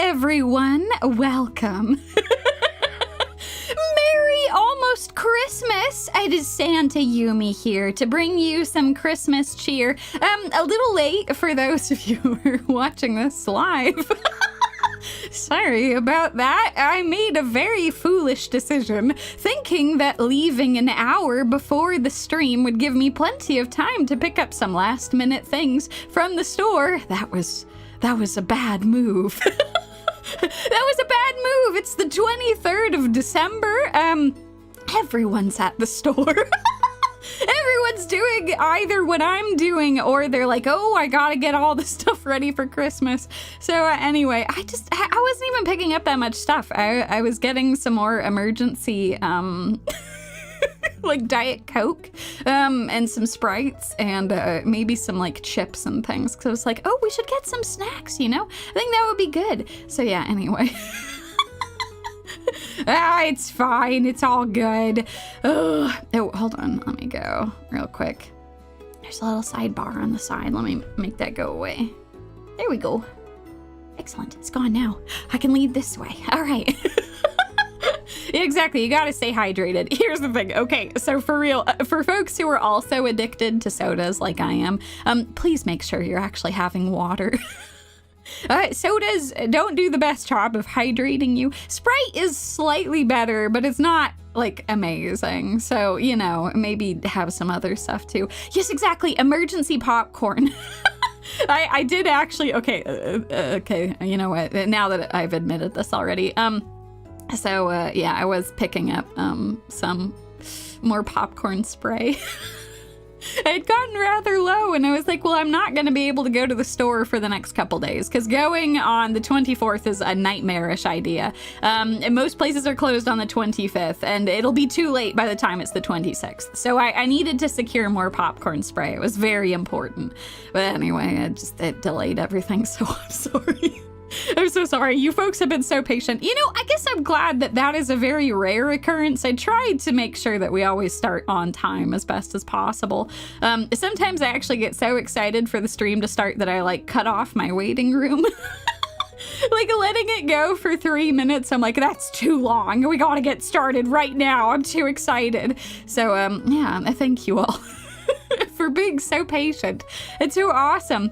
everyone. Welcome. Merry almost Christmas. It is Santa Yumi here to bring you some Christmas cheer. A little late for those of you who are watching this live. Sorry about that. I made a very foolish decision, thinking that leaving an hour before the stream would give me plenty of time to pick up some last-minute things from the store. That was a bad move. That was a bad move. It's the 23rd of December. Everyone's at the store. Everyone's doing either what I'm doing, or they're like, oh, I gotta get all the stuff ready for Christmas. So anyway, I wasn't even picking up that much stuff. I was getting some more emergency, like Diet Coke, and some Sprites, and maybe some like chips and things. Cause I was like, oh, we should get some snacks, you know? I think that would be good. So yeah, anyway. It's fine. It's all good. Oh, hold on. Let me go real quick. There's a little sidebar on the side. Let me make that go away. There we go. Excellent. It's gone now. I can lead this way. All right. Exactly. You got to stay hydrated. Here's the thing. Okay. So for real, for folks who are also addicted to sodas like I am, please make sure you're actually having water. Sodas don't do the best job of hydrating you. Sprite is slightly better, but it's not like amazing. So, you know, maybe have some other stuff too. Yes, exactly. Emergency popcorn. I did actually. Okay. You know what? Now that I've admitted this already. Yeah, I was picking up some more popcorn spray. I had gotten rather low, and I was like, well, I'm not going to be able to go to the store for the next couple days, because going on the 24th is a nightmarish idea. And most places are closed on the 25th, and it'll be too late by the time it's the 26th. So I needed to secure more popcorn spray. It was very important. But anyway, it delayed everything, so I'm sorry. I'm so sorry. You folks have been so patient. You know, I guess I'm glad that is a very rare occurrence. I tried to make sure that we always start on time as best as possible. Sometimes I actually get so excited for the stream to start that I like cut off my waiting room. Like letting it go for 3 minutes. I'm like, that's too long. We gotta get started right now. I'm too excited. So yeah, thank you all for being so patient. It's so awesome.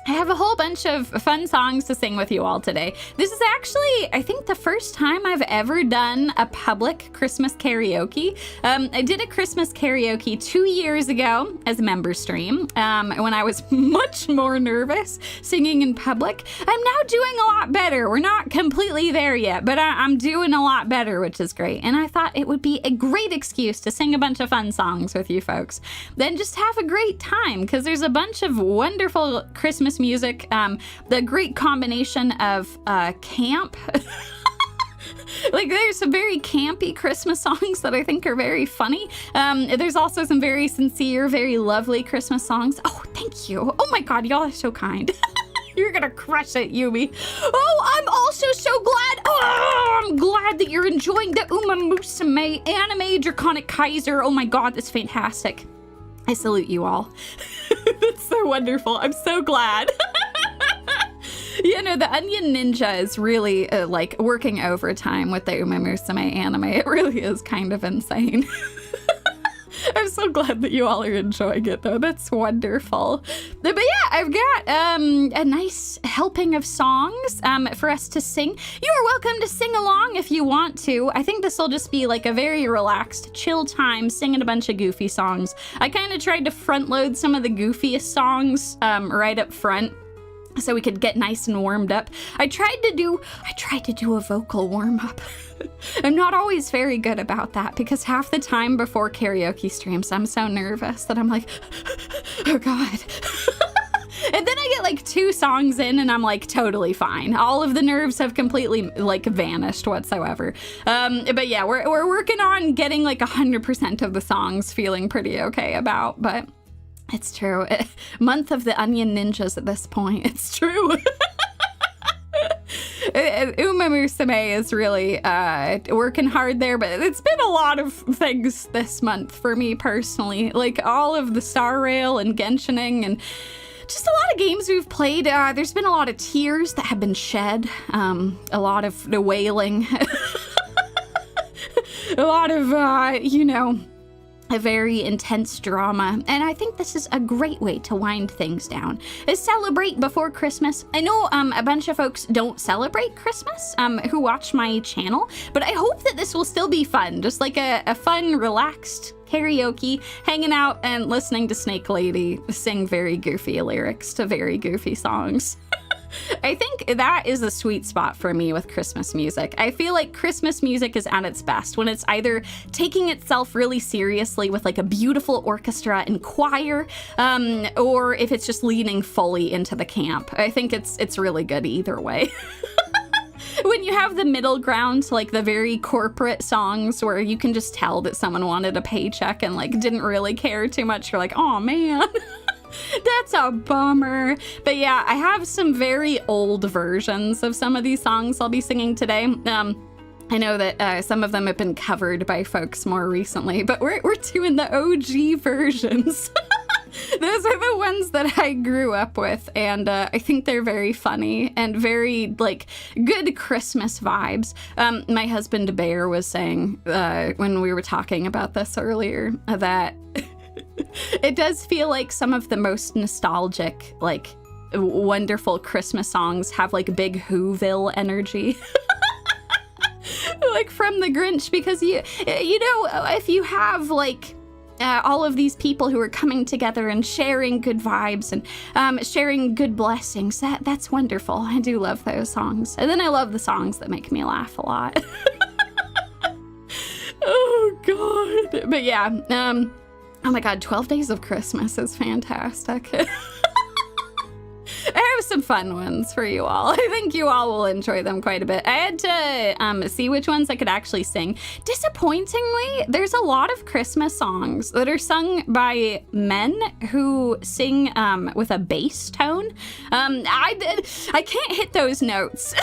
I have a whole bunch of fun songs to sing with you all today. This is actually, I think, the first time I've ever done a public Christmas karaoke. I did a Christmas karaoke 2 years ago as a member stream when I was much more nervous singing in public. I'm now doing a lot better. We're not completely there yet, but I'm doing a lot better, which is great. And I thought it would be a great excuse to sing a bunch of fun songs with you folks. Then just have a great time, because there's a bunch of wonderful Christmas music, the great combination of camp. Like there's some very campy Christmas songs that I think are very funny. There's also some very sincere, very lovely Christmas songs. Oh, thank you. Oh my God, y'all are so kind. You're gonna crush it, Yumi. Oh, I'm also so glad. Oh, I'm glad that you're enjoying the Uma Musume anime Draconic Kaiser. Oh my God, that's fantastic. I salute you all. That's so wonderful. I'm so glad. You know, the Onion Ninja is really like working overtime with the Uma Musume anime. It really is kind of insane. I'm so glad that you all are enjoying it, though. That's wonderful. But yeah, I've got a nice helping of songs for us to sing. You are welcome to sing along if you want to. I think this will just be like a very relaxed, chill time, singing a bunch of goofy songs. I kind of tried to front load some of the goofiest songs right up front, so we could get nice and warmed up. I tried to do a vocal warm-up. I'm not always very good about that, because half the time before karaoke streams, I'm so nervous that I'm like, oh God. And then I get like 2 songs in and I'm like totally fine. All of the nerves have completely like vanished whatsoever. But yeah, we're working on getting like 100% of the songs feeling pretty okay about, but it's true. Month of the Onion Ninjas at this point. It's true. Uma Musume is really working hard there, but it's been a lot of things this month for me personally. Like all of the Star Rail and Genshining and just a lot of games we've played. There's been a lot of tears that have been shed, a lot of wailing, a lot of, a very intense drama. And I think this is a great way to wind things down, is celebrate before Christmas. I know a bunch of folks don't celebrate Christmas who watch my channel, but I hope that this will still be fun, just like a fun, relaxed karaoke, hanging out and listening to Snake Lady sing very goofy lyrics to very goofy songs. I think that is a sweet spot for me with Christmas music. I feel like Christmas music is at its best when it's either taking itself really seriously with like a beautiful orchestra and choir, or if it's just leaning fully into the camp. I think it's really good either way. When you have the middle ground, like the very corporate songs where you can just tell that someone wanted a paycheck and like didn't really care too much, you're like, oh man. That's a bummer. But yeah, I have some very old versions of some of these songs I'll be singing today. I know that some of them have been covered by folks more recently, but we're doing the OG versions. Those are the ones that I grew up with, and I think they're very funny and very, like, good Christmas vibes. My husband Bear was saying when we were talking about this earlier that it does feel like some of the most nostalgic, like, wonderful Christmas songs have, like, big Whoville energy. Like, from the Grinch, because, you know, if you have, like, all of these people who are coming together and sharing good vibes and sharing good blessings, that's wonderful. I do love those songs. And then I love the songs that make me laugh a lot. Oh, God. But yeah, oh my God, 12 Days of Christmas is fantastic. I have some fun ones for you all. I think you all will enjoy them quite a bit. I had to see which ones I could actually sing. Disappointingly, there's a lot of Christmas songs that are sung by men who sing with a bass tone. I can't hit those notes.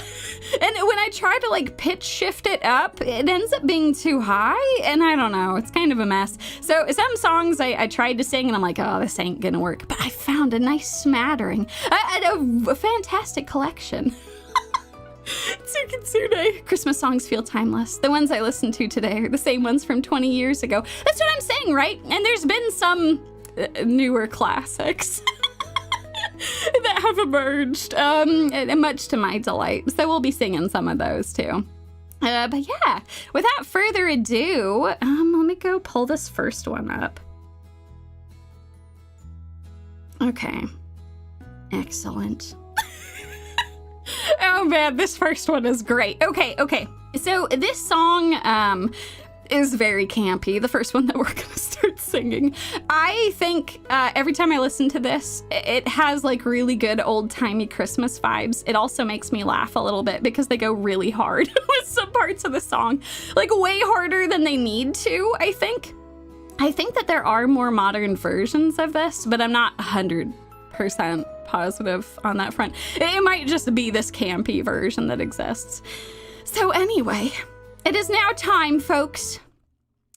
And when I try to like pitch shift it up, it ends up being too high. And I don't know, it's kind of a mess. So some songs I tried to sing and I'm like, oh, this ain't gonna work. But I found a nice smattering. A fantastic collection. Tsukitsune. Christmas songs feel timeless. The ones I listened to today are the same ones from 20 years ago. That's what I'm saying, right? And there's been some newer classics that have emerged, and much to my delight. So we'll be singing some of those too. But yeah, without further ado, let me go pull this first one up. Okay. Excellent. Oh man, this first one is great. Okay. So this song is very campy, the first one that we're gonna start singing. I think every time I listen to this, it has like really good old-timey Christmas vibes. It also makes me laugh a little bit because they go really hard with some parts of the song, like way harder than they need to, I think. I think that there are more modern versions of this, but I'm not 100% positive on that front. It might just be this campy version that exists. So anyway, it is now time, folks.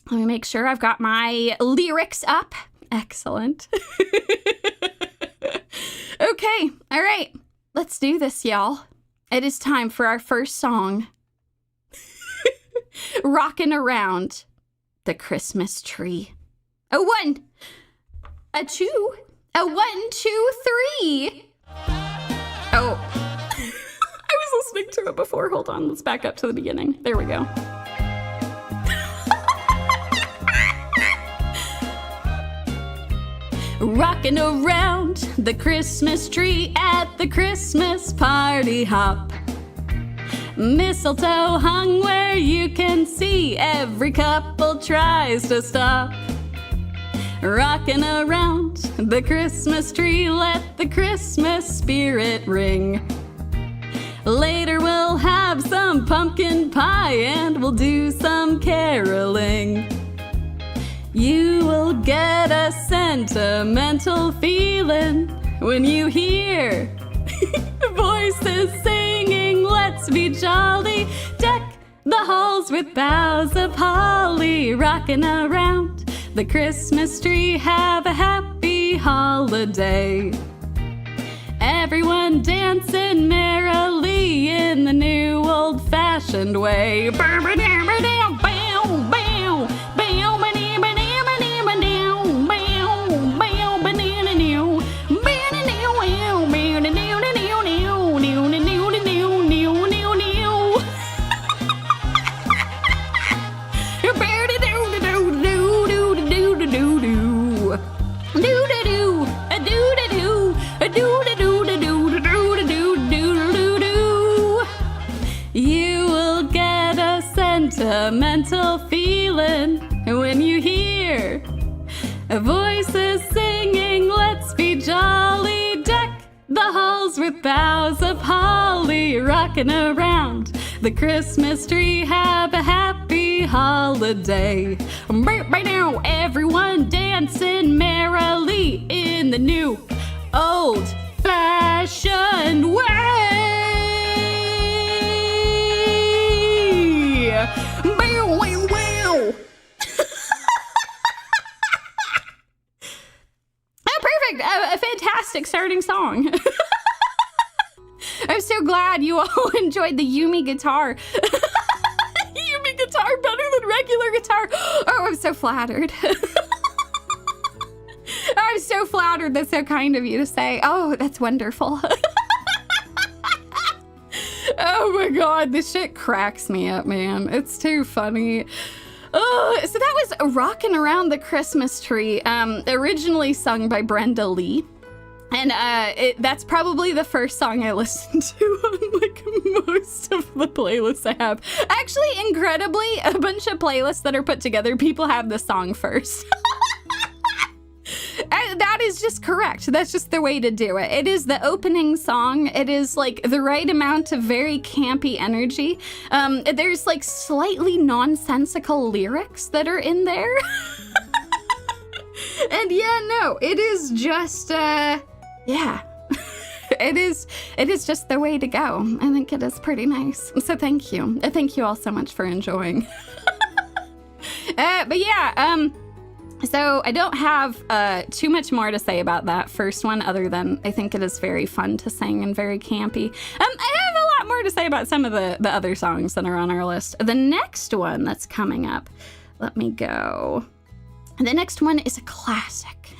Let me make sure I've got my lyrics up. Excellent. Okay, all right. Let's do this, y'all. It is time for our first song. Rockin' Around the Christmas Tree. A one, a two, a 1, 2, 3. Oh, I was listening to it before. Hold on, let's back up to the beginning. There we go. Rockin' around the Christmas tree at the Christmas party hop. Mistletoe hung where you can see, every couple tries to stop. Rockin' around the Christmas tree, let the Christmas spirit ring. Later we'll have some pumpkin pie and we'll do some caroling. You will get a sentimental feeling when you hear voices singing, let's be jolly. Deck the halls with boughs of holly. Rockin' around the Christmas tree, have a happy holiday. everyone dancing merrily in the new old-fashioned way. You will get a sentimental feeling when you hear voices singing, let's be jolly, deck the halls with boughs of holly, rocking around the Christmas tree, have a happy holiday. Right now, everyone dancing merrily in the new old-fashioned way. Bow, wow, wow. Perfect. A fantastic starting song. I'm so glad you all enjoyed the Yumi guitar. Yumi guitar better than regular guitar. Oh, I'm so flattered. I'm so flattered. That's so kind of you to say. Oh, that's wonderful. Oh my God, this shit cracks me up, man. It's too funny. So that was Rockin' Around the Christmas Tree, originally sung by Brenda Lee. And that's probably the first song I listened to on like most of the playlists I have. Actually, incredibly, a bunch of playlists that are put together, people have this song first. That is just correct. That's just the way to do it. It is the opening song. It is like the right amount of very campy energy. There's like slightly nonsensical lyrics that are in there. And yeah, no, it is just, yeah. It is just the way to go. I think it is pretty nice. So thank you. Thank you all so much for enjoying. But yeah, so I don't have too much more to say about that first one, other than I think it is very fun to sing and very campy. I have a lot more to say about some of the other songs that are on our list. The next one that's coming up, let me go. The next one is a classic.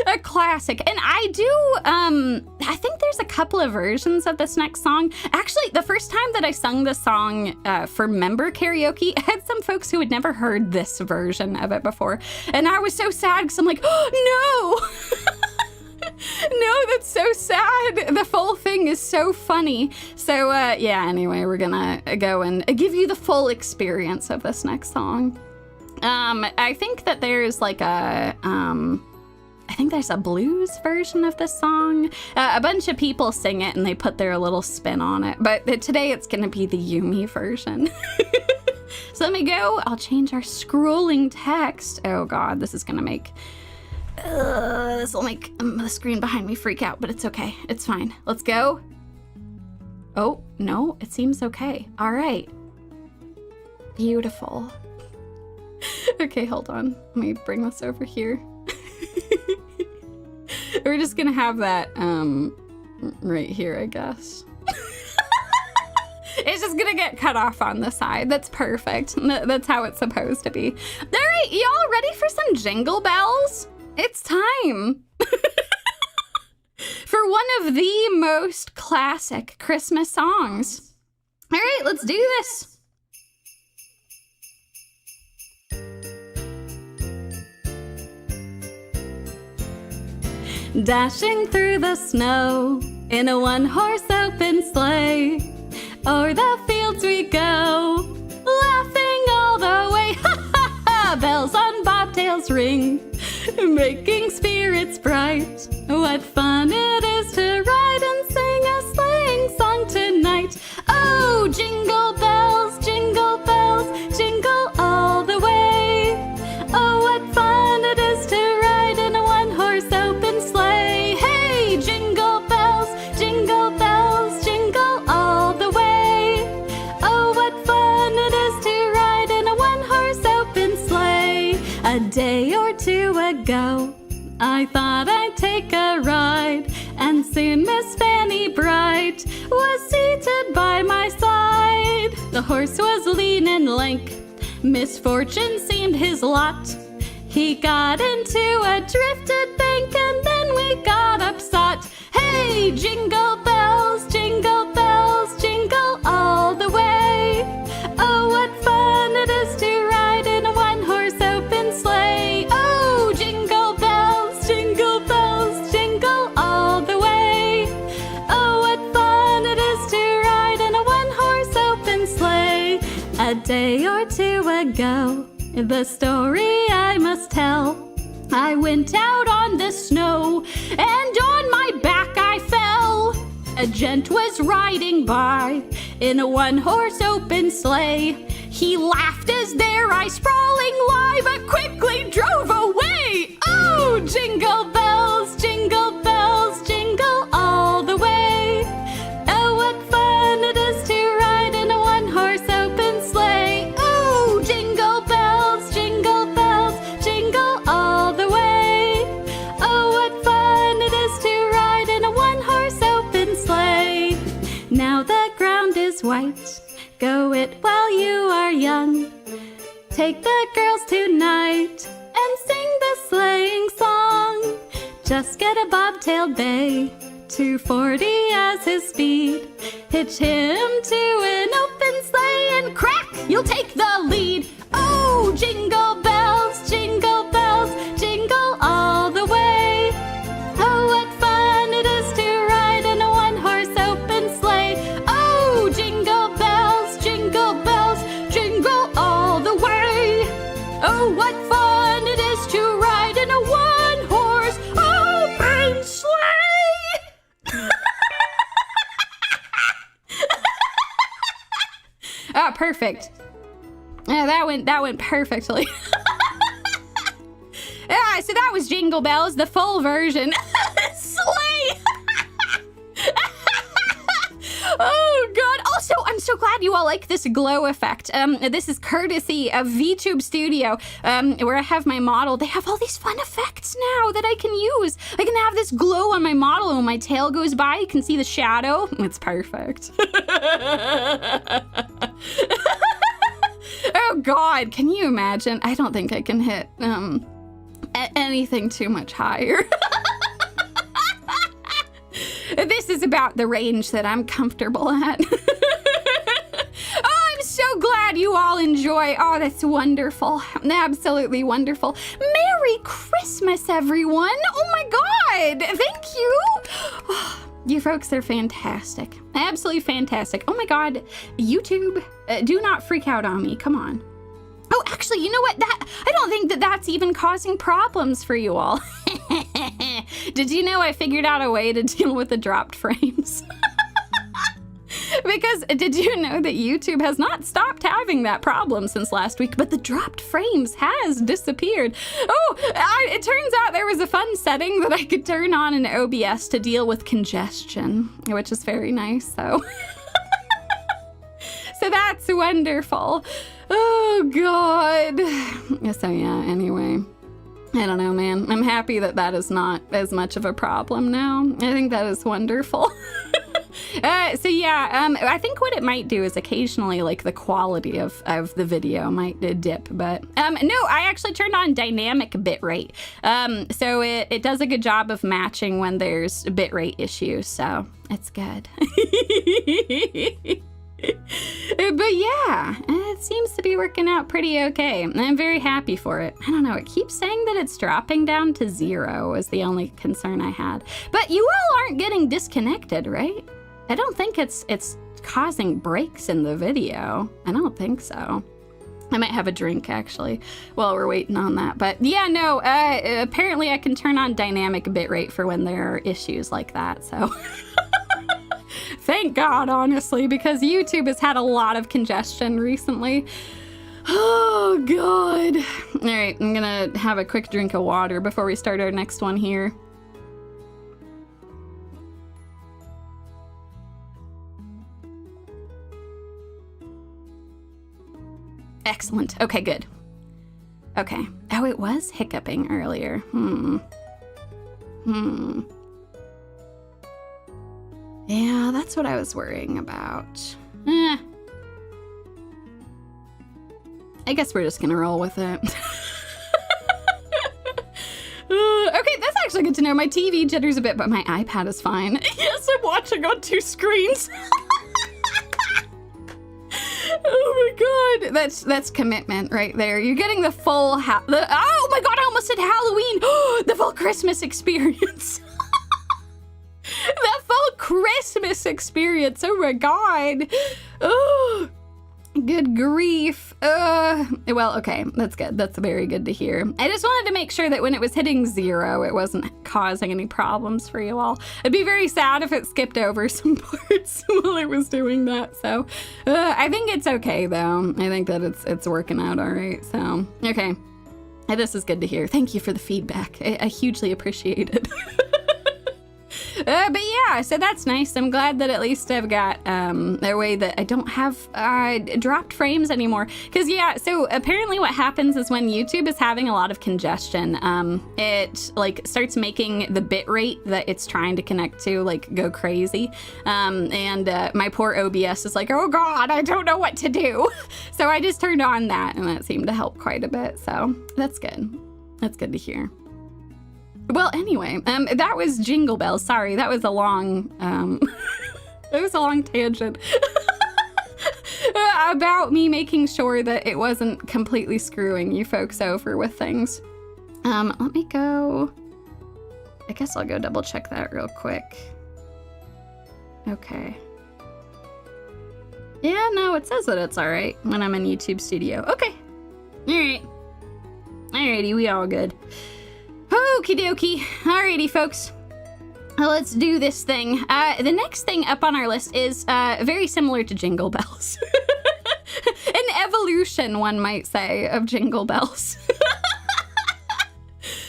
A classic. And I think there's a couple of versions of this next song. Actually, the first time that I sung this song for member karaoke, I had some folks who had never heard this version of it before. And I was so sad because I'm like, oh, no. No, that's so sad. The full thing is so funny. So yeah, anyway, we're gonna go and give you the full experience of this next song. I think that there's like I think there's a blues version of this song. A bunch of people sing it and they put their little spin on it. But today it's going to be the Yumi version. So let me go. I'll change our scrolling text. Oh God, this is going to make... this will make the screen behind me freak out, but it's okay. It's fine. Let's go. Oh, no, it seems okay. All right. Beautiful. Okay, hold on. Let me bring this over here. We're just gonna have that right here, I guess. It's just gonna get cut off on the side. That's perfect. That's how it's supposed to be. All right, y'all ready for some Jingle Bells? It's time. For one of the most classic Christmas songs. All right, let's do this. Dashing through the snow in a one-horse open sleigh, o'er the fields we go, laughing all the way. Ha ha ha! Bells on bobtails ring, making spirits bright. What fun it is to ride and sing a sleighing song tonight. Oh, jingle bells, jingle all the way. Oh, what fun it is to ride in a one-horse open sleigh. Hey, jingle bells, jingle all the way. Oh, what fun it is to ride in a one-horse open sleigh. A day or two ago, I thought I'd take a ride and And soon Miss Fanny Bright was seated by my side. The horse was lean and lank, misfortune seemed his lot. He got into a drifted bank and then we got upset. Hey, jingle bells, jingle all the way. Oh, what fun it is to ride in a one-horse open sleigh. Oh, jingle bells, jingle all the way. Oh, what fun it is to ride in a one-horse open sleigh. A day or two ago, the story I must tell. I went out on the snow and on my back I fell. A gent was riding by in a one-horse open sleigh. He laughed as there I sprawling lie, but quickly drove away. Oh, jingle bells, jingle all the way. Oh, what fun it is to ride in a one-horse open sleigh. Oh, jingle bells, jingle all the way. Oh, what fun it is to ride in a one-horse open sleigh. Now the ground is white, go it while you are young. Take the girls tonight and sing the sleighing song. Just get a bobtailed bay, 240 as his speed. Hitch him to an open sleigh and crack, you'll take the lead. Oh, jingle bells, jingle all the way. Oh, what fun it is to ride in a one-horse open sleigh. Oh, jingle bells, jingle all the way. Oh, what fun it is to ride in a one-horse open sleigh. Ah, perfect. Yeah, that went perfectly. Yeah, so that was Jingle Bells, the full version. Slay! Oh, God. Also, I'm so glad you all like this glow effect. This is courtesy of VTube Studio, where I have my model. They have all these fun effects now that I can use. I can have this glow on my model, and when my tail goes by, you can see the shadow. It's perfect. Oh, God. Can you imagine? I don't think I can hit anything too much higher. This is about the range that I'm comfortable at. Oh, I'm so glad you all enjoy. Oh, that's wonderful. Absolutely wonderful. Merry Christmas, everyone. Oh my God. Thank you. Oh, you folks are fantastic. Absolutely fantastic. Oh my God. YouTube, do not freak out on me. Come on. Oh, actually, you know what? I don't think that's even causing problems for you all. Did you know I figured out a way to deal with the dropped frames? Because did you know that YouTube has not stopped having that problem since last week, but the dropped frames has disappeared. Oh, it turns out there was a fun setting that I could turn on in OBS to deal with congestion, which is very nice, so. So that's wonderful. Oh, God. So, yeah, anyway. I don't know, man. I'm happy that is not as much of a problem now. I think that is wonderful. So, yeah, I think what it might do is occasionally, like, the quality of the video might dip. But, no, I actually turned on dynamic bitrate. So it does a good job of matching when there's bitrate issues. So, it's good. But yeah, it seems to be working out pretty okay. I'm very happy for it. I don't know, it keeps saying that it's dropping down to 0 is the only concern I had. But you all aren't getting disconnected, right? I don't think it's causing breaks in the video. I don't think so. I might have a drink, actually, while we're waiting on that. But yeah, no, apparently I can turn on dynamic bitrate for when there are issues like that, so... Thank God, honestly, because YouTube has had a lot of congestion recently. Oh, God. All right, I'm gonna have a quick drink of water before we start our next one here. Excellent. Okay, good. Okay. Oh, it was hiccuping earlier. Yeah, that's what I was worrying about. I guess we're just gonna roll with it. Okay, that's actually good to know. My TV jitters a bit, but my iPad is fine. Yes, I'm watching on 2 screens. Oh my god, that's commitment right there. You're getting the full oh my god, I almost said Halloween. The full Christmas experience. That full Christmas experience. Oh my god. Oh, good grief. Well, okay, that's good. That's very good to hear. I just wanted to make sure that when it was hitting 0, it wasn't causing any problems for you all. I'd be very sad if it skipped over some parts while it was doing that. So I think it's okay though. I think that it's working out all right. So, okay. This is good to hear. Thank you for the feedback. I hugely appreciate it. But yeah, so that's nice. I'm glad that at least I've got a way that I don't have dropped frames anymore. Because yeah, so apparently what happens is when YouTube is having a lot of congestion, it like starts making the bit rate that it's trying to connect to like go crazy. And my poor OBS is like, oh god, I don't know what to do. So I just turned on that and that seemed to help quite a bit. So that's good. That's good to hear. Well, anyway, that was Jingle Bells. Sorry, that was a long, it was a long tangent about me making sure that it wasn't completely screwing you folks over with things. Let me go, I guess I'll go double check that real quick. Okay. Yeah, no, it says that it's all right when I'm in YouTube Studio. Okay. All right. Alrighty, we all good. Okie dokie. Alrighty, folks. Let's do this thing. The next thing up on our list is very similar to Jingle Bells. An evolution, one might say, of Jingle Bells.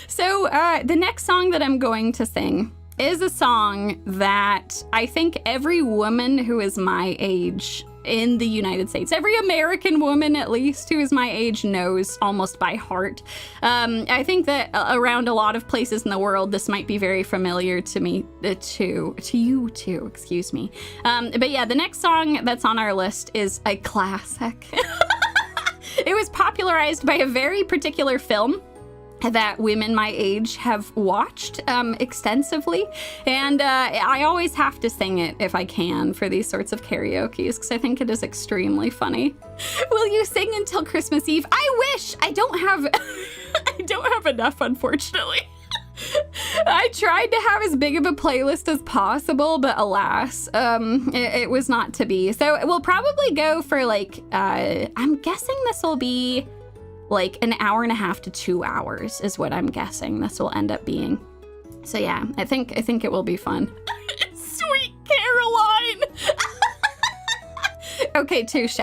So the next song that I'm going to sing is a song that I think every woman who is my age in the United States, every American woman at least who is my age knows almost by heart. I think that around a lot of places in the world, this might be very familiar to me, to you too, excuse me. But yeah, the next song that's on our list is a classic. It was popularized by a very particular film that women my age have watched extensively, and I always have to sing it if I can for these sorts of karaoke's because I think it is extremely funny. Will you sing until Christmas Eve? I wish. I don't have I don't have enough, unfortunately. I tried to have as big of a playlist as possible, but alas, it was not to be. So we'll probably go for like I'm guessing this will be like an hour and a half to 2 hours is what I'm guessing this will end up being. So yeah, I think it will be fun. Sweet Caroline. Okay, touche.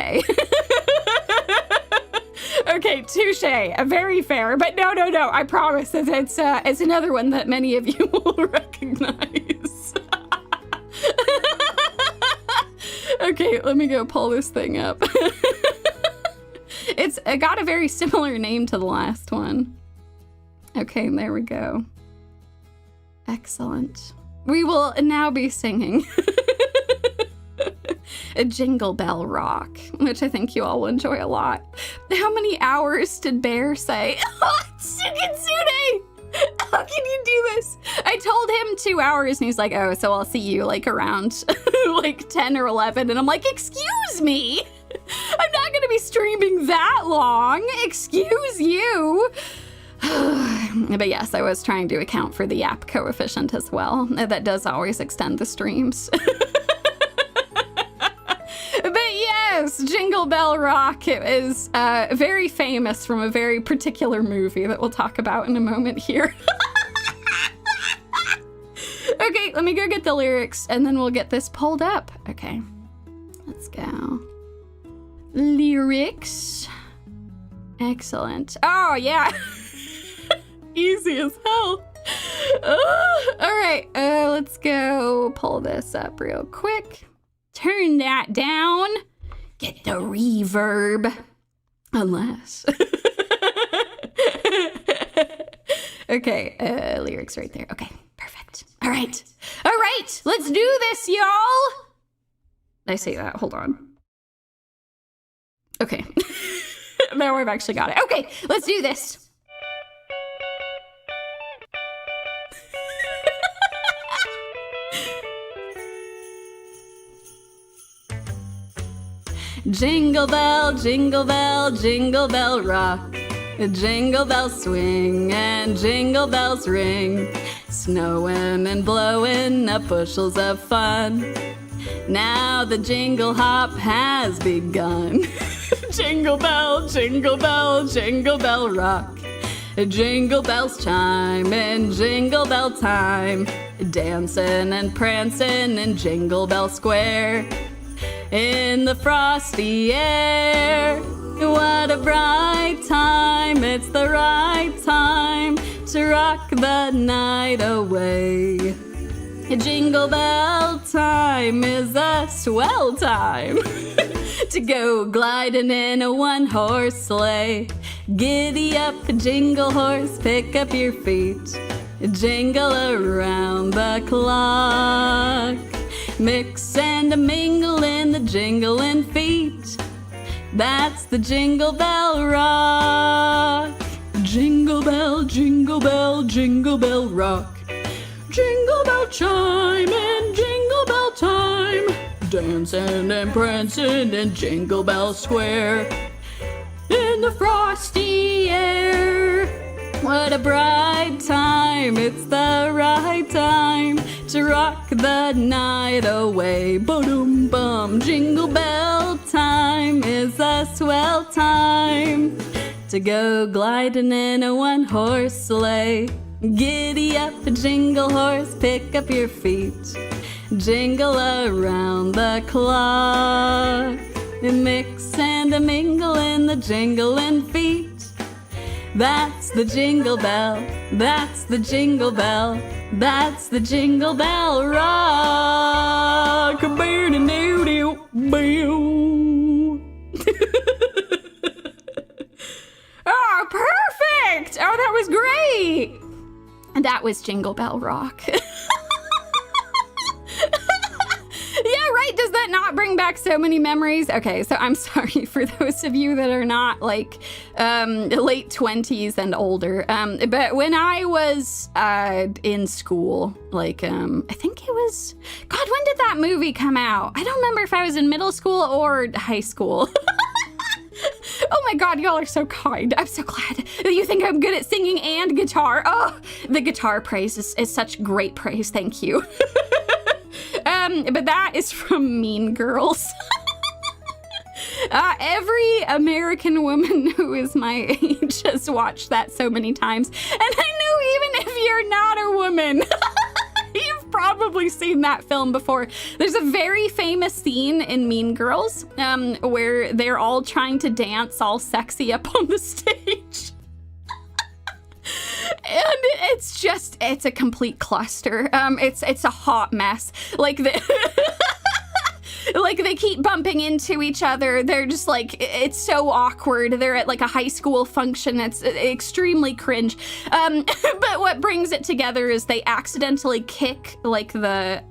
Okay, touche. Very fair, but no. I promise it's another one that many of you will recognize. Okay, let me go pull this thing up. It's got a very similar name to the last one. Okay, there we go. Excellent. We will now be singing a Jingle Bell Rock, which I think you all will enjoy a lot. How many hours did Bear say? Sukitsune! How can you do this? I told him 2 hours and he's like, oh, so I'll see you like around like 10 or 11. And I'm like, excuse me? I'm not gonna be streaming that long. Excuse you. But yes, I was trying to account for the app coefficient as well. That does always extend the streams. But yes, Jingle Bell Rock, it is very famous from a very particular movie that we'll talk about in a moment here. Okay, let me go get the lyrics and then we'll get this pulled up. Okay, let's go. Lyrics. Excellent. Oh, yeah. Easy as hell. All right, let's go pull this up real quick. Turn that down. Get the reverb. Unless. Okay, lyrics right there. Okay, perfect. All right, let's do this, y'all. Did I say that? Hold on. Okay, now I've actually got it. Okay, let's do this. Jingle bell, jingle bell, jingle bell rock. Jingle bells swing and jingle bells ring. Snowing and blowing up bushels of fun. Now the jingle hop has begun. Jingle bell, jingle bell, jingle bell rock. Jingle bells chime in jingle bell time. Dancing and prancing in Jingle Bell Square. In the frosty air, what a bright time, it's the right time to rock the night away. Jingle bell time is a swell time to go gliding in a one-horse sleigh. Giddy up, jingle horse, pick up your feet, jingle around the clock. Mix and a mingle in the jingling feet. That's the Jingle Bell Rock. Jingle bell, jingle bell, jingle bell rock. Jingle bell chime and jingle bell time. Dancing and prancing in Jingle Bell Square. In the frosty air, what a bright time, it's the right time to rock the night away. Boom, bum, jingle bell time is a swell time to go gliding in a one-horse sleigh. Giddy up, jingle horse, pick up your feet, jingle around the clock. Mix and a mingle in the jingling feet. That's the jingle bell, that's the jingle bell, that's the Jingle Bell Rock. Oh, perfect! Oh, that was great! And that was Jingle Bell Rock. Yeah, right? Does that not bring back so many memories? Okay, so I'm sorry for those of you that are not like late 20s and older. But when I was in school, like I think it was, God, when did that movie come out? I don't remember if I was in middle school or high school. Oh my God, y'all are so kind. I'm so glad that you think I'm good at singing and guitar. Oh, the guitar praise is such great praise. Thank you. But that is from Mean Girls. Every American woman who is my age has watched that so many times. And I know even if you're not a woman, you've probably seen that film before. There's a very famous scene in Mean Girls where they're all trying to dance all sexy up on the stage. And it's a complete cluster. It's a hot mess. Like like they keep bumping into each other. They're just like, it's so awkward. They're at like a high school function. It's extremely cringe. But what brings it together is they accidentally kick like the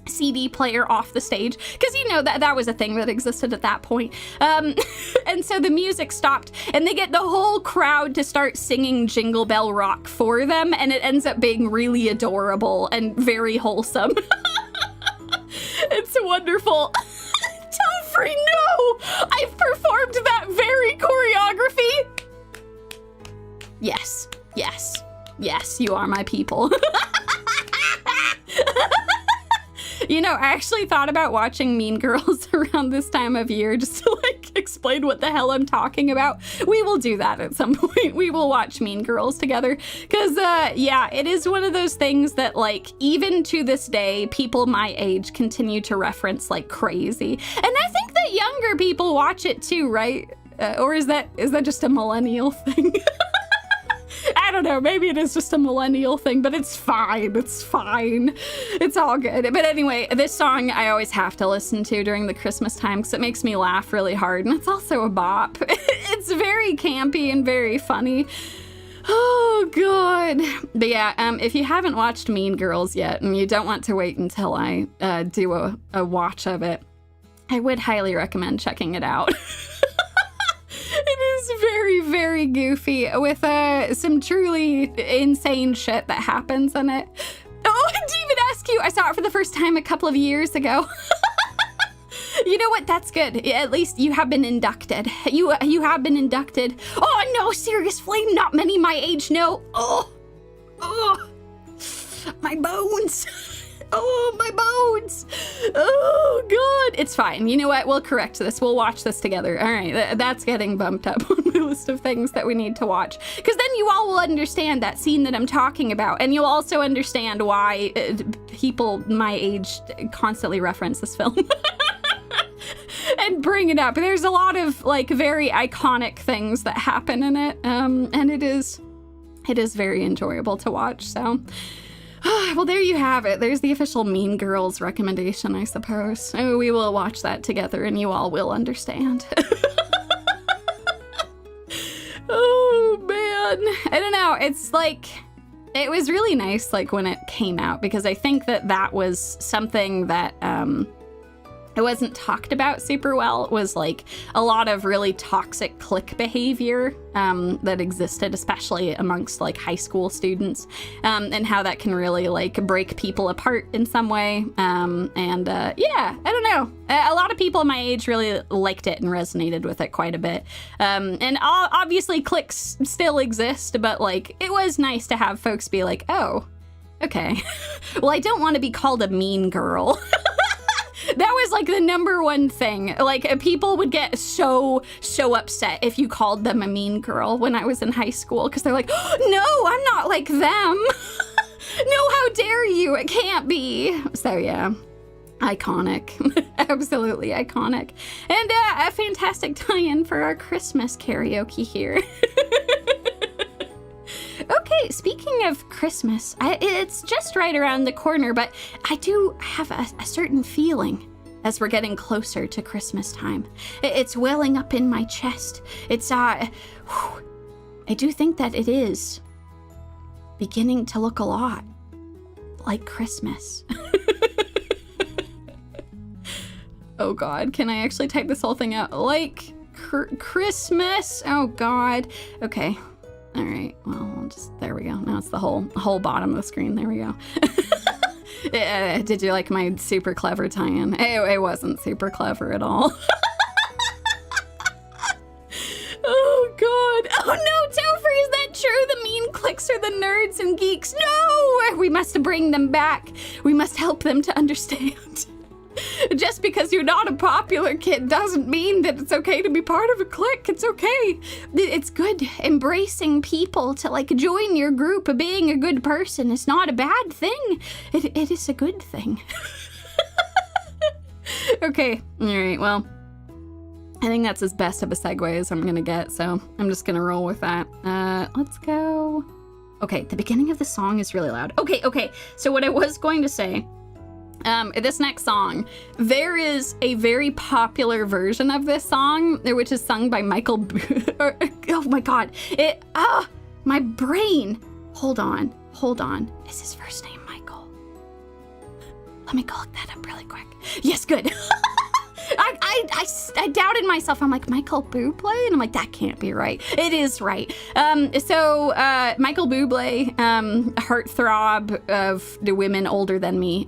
CD player off the stage, because you know that was a thing that existed at that point. And so the music stopped and they get the whole crowd to start singing Jingle Bell Rock for them, and it ends up being really adorable and very wholesome. It's wonderful. Topher, no! I've performed that very choreography. Yes, yes, yes, you are my people. You know, I actually thought about watching Mean Girls around this time of year just to like explain what the hell I'm talking about. We will do that at some point. We will watch Mean Girls together. Because, yeah, it is one of those things that like, even to this day, people my age continue to reference like crazy. And I think that younger people watch it too, right? Or is that just a millennial thing? I don't know, maybe it is just a millennial thing, but it's fine. It's fine. It's all good. But anyway, this song I always have to listen to during the Christmas time because it makes me laugh really hard, and it's also a bop. It's very campy and very funny. Oh, God. But yeah, if you haven't watched Mean Girls yet and you don't want to wait until I do a watch of it, I would highly recommend checking it out. It is very, very goofy with some truly insane shit that happens in it. Oh, I didn't even ask you. I saw it for the first time a couple of years ago. You know what? That's good. At least you have been inducted. You have been inducted. Oh, no, serious flame. Not many my age know. Oh, my bones. Oh, my bones. Oh, God. It's fine. You know what? We'll correct this. We'll watch this together. All right. That's getting bumped up on my list of things that we need to watch. Because then you all will understand that scene that I'm talking about. And you'll also understand why people my age constantly reference this film. And bring it up. There's a lot of like very iconic things that happen in it. And it is very enjoyable to watch. So, well, there you have it. There's the official Mean Girls recommendation, I suppose. Oh, we will watch that together and you all will understand. Oh, man. I don't know. It's like, it was really nice like when it came out because I think that was something that, it wasn't talked about super well. It was like a lot of really toxic clique behavior that existed, especially amongst like high school students, and how that can really like break people apart in some way. Yeah, I don't know. A lot of people my age really liked it and resonated with it quite a bit. And obviously cliques still exist, but like it was nice to have folks be like, oh, okay. Well, I don't want to be called a mean girl. That was like the number one thing. Like people would get so upset if you called them a mean girl when I was in high school because they're like, oh, no, I'm not like them. No, how dare you? It can't be. So yeah, iconic. Absolutely iconic. And a fantastic tie-in for our Christmas karaoke here. Okay, speaking of Christmas, it's just right around the corner, but I do have a certain feeling as we're getting closer to Christmas time. It's welling up in my chest. I do think that it is beginning to look a lot like Christmas. Oh God, can I actually type this whole thing out? Like Christmas? Oh God. Okay. All right, well, there we go. Now it's the whole bottom of the screen. There we go. Did you like my super clever tie-in? It wasn't super clever at all. Oh, God. Oh, no, Topher, is that true? The mean cliques are the nerds and geeks. No, we must bring them back. We must help them to understand. Just because you're not a popular kid doesn't mean that it's okay to be part of a clique. It's okay. It's good. Embracing people to like join your group of being a good person is not a bad thing. It is a good thing. Okay. All right. Well, I think that's as best of a segue as I'm going to get. So I'm just going to roll with that. Let's go. Okay. The beginning of the song is really loud. Okay. So what I was going to say, this next song, there is a very popular version of this song, which is sung by Michael. Oh my God. My brain. Hold on. Is his first name Michael? Let me go look that up really quick. Yes, good. I doubted myself. I'm like, Michael Bublé? And I'm like, that can't be right. It is right. So Michael Bublé, heartthrob of the women older than me,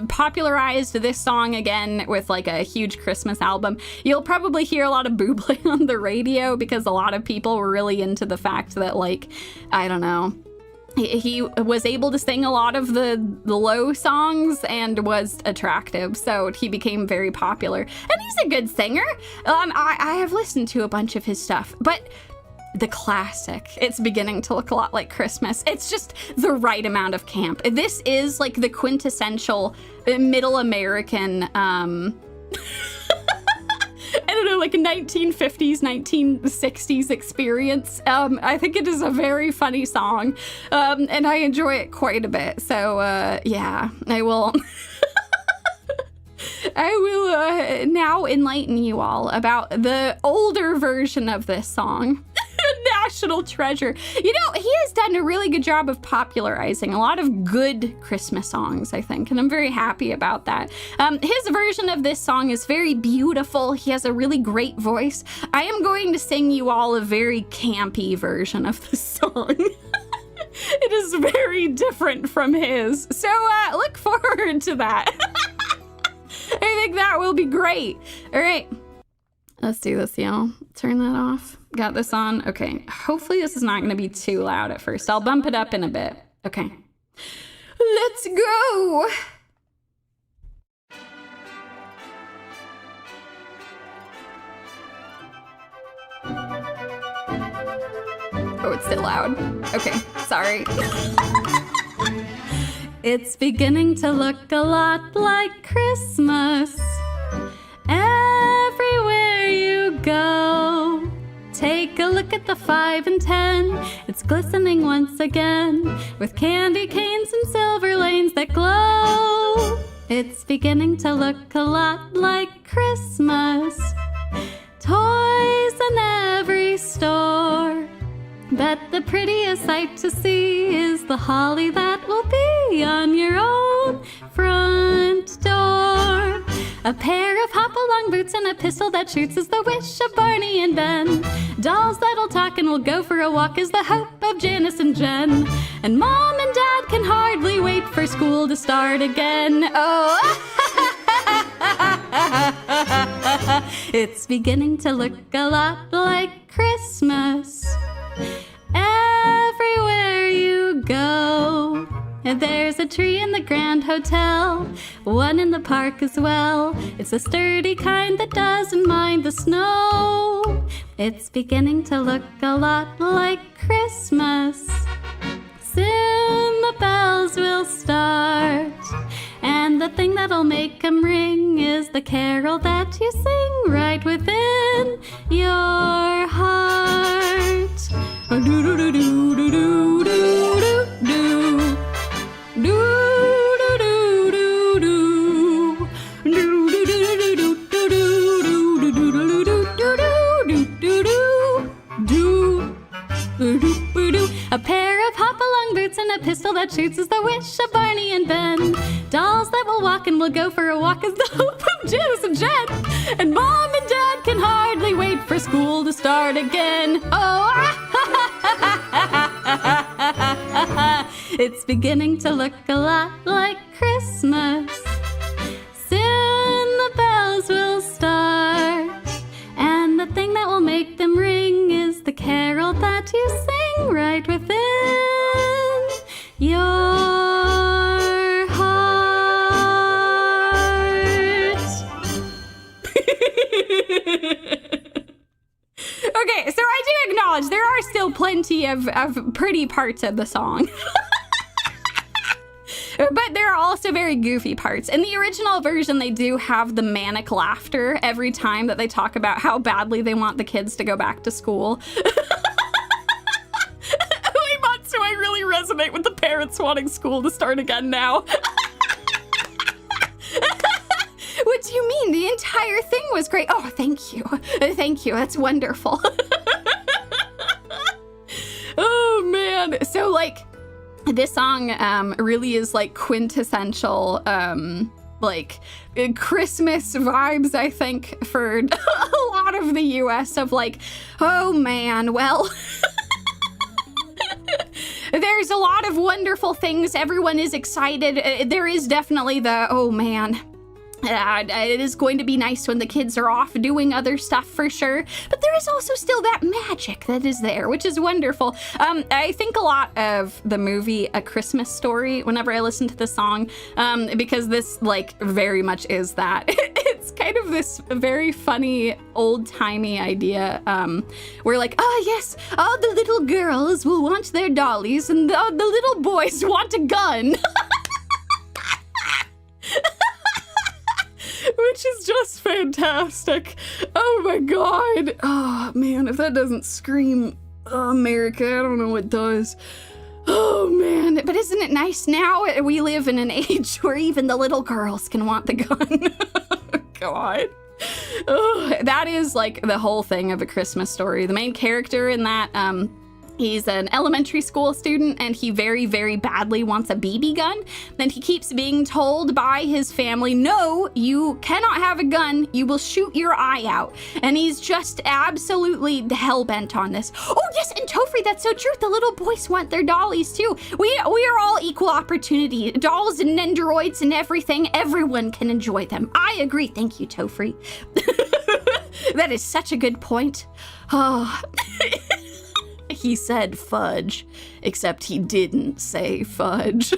popularized this song again with like a huge Christmas album. You'll probably hear a lot of Bublé on the radio because a lot of people were really into the fact that like, I don't know, he was able to sing a lot of the low songs and was attractive, so he became very popular. And he's a good singer. I have listened to a bunch of his stuff, but the classic, it's beginning to look a lot like Christmas. It's just the right amount of camp. This is like the quintessential middle American, I don't know, like a 1950s, 1960s experience. I think it is a very funny song, and I enjoy it quite a bit. So, yeah, I will now enlighten you all about the older version of this song. national treasure. You know, he has done a really good job of popularizing a lot of good Christmas songs, I think, and I'm very happy about that. His version of this song is very beautiful. He has a really great voice. I am going to sing you all a very campy version of the song. It is very different from his. So look forward to that. I think that will be great. All right. Let's do this, y'all. Turn that off. Got this on. Okay. Hopefully this is not going to be too loud at first. I'll bump it up in a bit. Okay. Let's go. Oh, it's still loud. Okay, sorry. It's beginning to look a lot like Christmas everywhere you go. Take a look at the 5 and 10. It's glistening once again with candy canes and silver lanes that glow. It's beginning to look a lot like Christmas. Toys in every store. But the prettiest sight to see is the holly that will be on your own front door. A pair of hop-along boots and a pistol that shoots is the wish of Barney and Ben. Dolls that'll talk and will go for a walk is the hope of Janice and Jen. And Mom and Dad can hardly wait for school to start again. Oh, it's beginning to look a lot like Christmas everywhere you go. And there's a tree in the Grand Hotel, one in the park as well. It's a sturdy kind that doesn't mind the snow. It's beginning to look a lot like Christmas. Soon the bells will start, and the thing that'll make 'em ring is the carol that you sing right within your heart. Do-do-do-do-do-do-do-do. A pair of hop-along boots and a pistol that shoots is the wish of Barney and Ben. Dolls that will walk and will go for a walk is the hope of Janice and Jen. And Mom and Dad can hardly wait for school to start again. Oh, it's beginning to look a lot like Christmas. Soon the bells will start, and the thing that will make them ring is the carol that you sing right within your heart. Okay, so I do acknowledge there are still plenty of pretty parts of the song. But there are also very goofy parts. In the original version, they do have the manic laughter every time that they talk about how badly they want the kids to go back to school. So I really resonate with the parents wanting school to start again now. What do you mean? The entire thing was great. Oh, thank you. Thank you. That's wonderful. Oh, man. So, like, this song really is, like, quintessential, like, Christmas vibes, I think, for a lot of the U.S. of, like, oh, man, well... There's a lot of wonderful things. Everyone is excited. There is definitely the, oh man, it is going to be nice when the kids are off doing other stuff for sure. But there is also still that magic that is there, which is wonderful. I think a lot of the movie A Christmas Story whenever I listen to the song, because this like very much is that. It's kind of this very funny old-timey idea where like, oh yes, all the little girls will want their dollies and the little boys want a gun. Which is just fantastic. Oh my god. Oh man, if that doesn't scream America, I don't know what does. Oh man, but isn't it nice now? We live in an age where even the little girls can want the gun. God. Oh, that is like the whole thing of A Christmas Story. The main character in that He's an elementary school student and he very, very badly wants a BB gun. Then he keeps being told by his family, no, you cannot have a gun. You will shoot your eye out. And he's just absolutely hell-bent on this. Oh, yes, and Topher, that's so true. The little boys want their dollies too. We are all equal opportunity. Dolls and androids and everything. Everyone can enjoy them. I agree. Thank you, Topher. That is such a good point. Oh. He said fudge, except he didn't say fudge.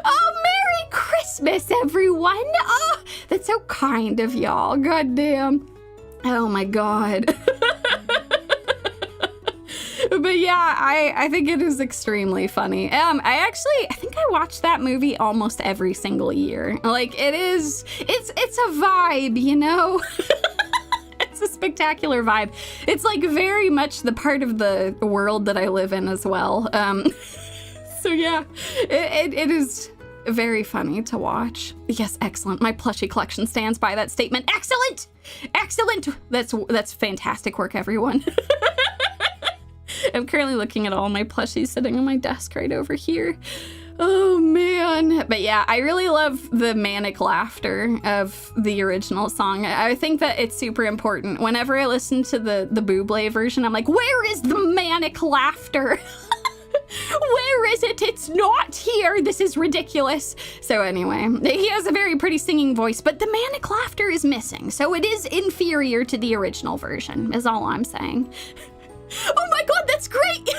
Oh, Merry Christmas, everyone. Oh, that's so kind of y'all. Goddamn. Oh, my God. But yeah, I think it is extremely funny. I think I watch that movie almost every single year. Like, it's a vibe, you know? It's a spectacular vibe. It's like very much the part of the world that I live in as well. So yeah, it is very funny to watch. Yes, excellent. My plushie collection stands by that statement. Excellent! Excellent! That's fantastic work, everyone. I'm currently looking at all my plushies sitting on my desk right over here. Oh, man. But yeah, I really love the manic laughter of the original song. I think that it's super important. Whenever I listen to the Bublé version, I'm like, where is the manic laughter? Where is it? It's not here. This is ridiculous. So anyway, he has a very pretty singing voice, but the manic laughter is missing. So it is inferior to the original version, is all I'm saying. Oh my God, that's great!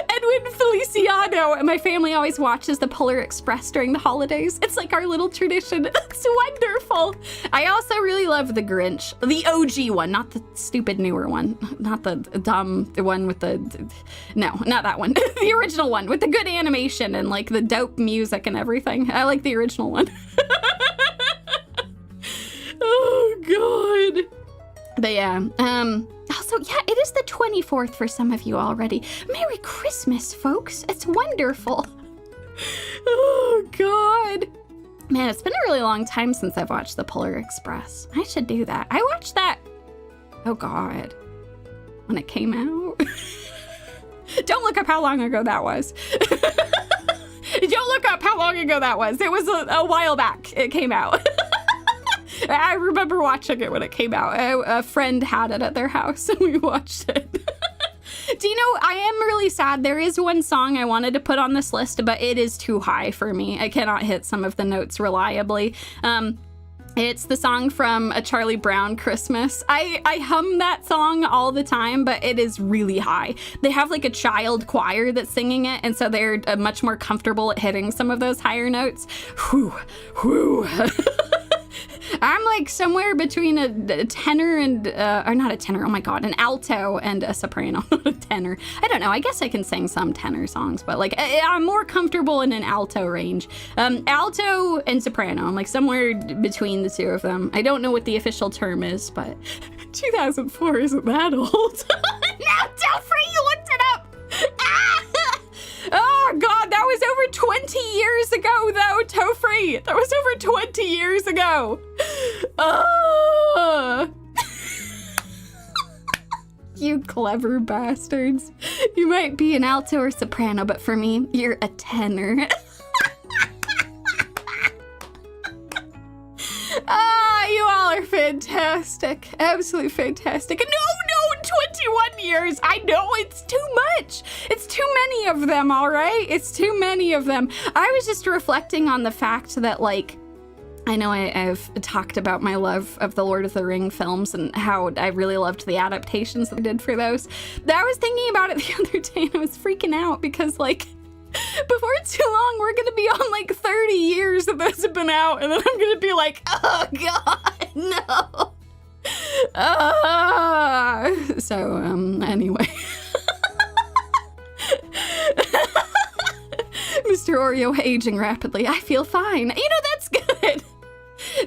Edwin Feliciano, and my family always watches the Polar Express during the holidays. It's like our little tradition. It's wonderful. I also really love the Grinch, the OG one, not the stupid newer one, not the dumb one with the, no, not that one. The original one with the good animation and like the dope music and everything. I like the original one. Oh God. But yeah, also, yeah, it is the 24th for some of you already. Merry Christmas, folks. It's wonderful. Oh, God. Man, it's been a really long time since I've watched the Polar Express. I should do that. I watched that, oh, God, when it came out. Don't look up how long ago that was. Don't look up how long ago that was. It was a while back it came out. I remember watching it when it came out. A friend had it at their house and we watched it. Do you know, I am really sad. There is one song I wanted to put on this list, but it is too high for me. I cannot hit some of the notes reliably. It's the song from A Charlie Brown Christmas. I hum that song all the time, but it is really high. They have like a child choir that's singing it, and so they're much more comfortable at hitting some of those higher notes. Whew, whew. I'm like somewhere between a tenor and, or not a tenor, oh my God, an alto and a soprano, not a tenor. I don't know, I guess I can sing some tenor songs, but like I'm more comfortable in an alto range. Alto and soprano, I'm like somewhere between the two of them. I don't know what the official term is, but 2004 isn't that old. Now, Delfrey, you looked it up. Oh, God, that was over 20 years ago, though, Topher. That was over 20 years ago. Oh. You clever bastards. You might be an alto or soprano, but for me, you're a tenor. Ah, you all are fantastic. Absolutely fantastic. No, 21 years. I know it's too much. It's too many of them, all right? It's too many of them. I was just reflecting on the fact that, like, I know I've talked about my love of the Lord of the Ring films and how I really loved the adaptations that I did for those. But I was thinking about it the other day and I was freaking out because, like, before too long, we're going to be on like 30 years that those have been out. And then I'm going to be like, oh God, no. So, anyway. Mr. Oreo aging rapidly. I feel fine. You know, that's good.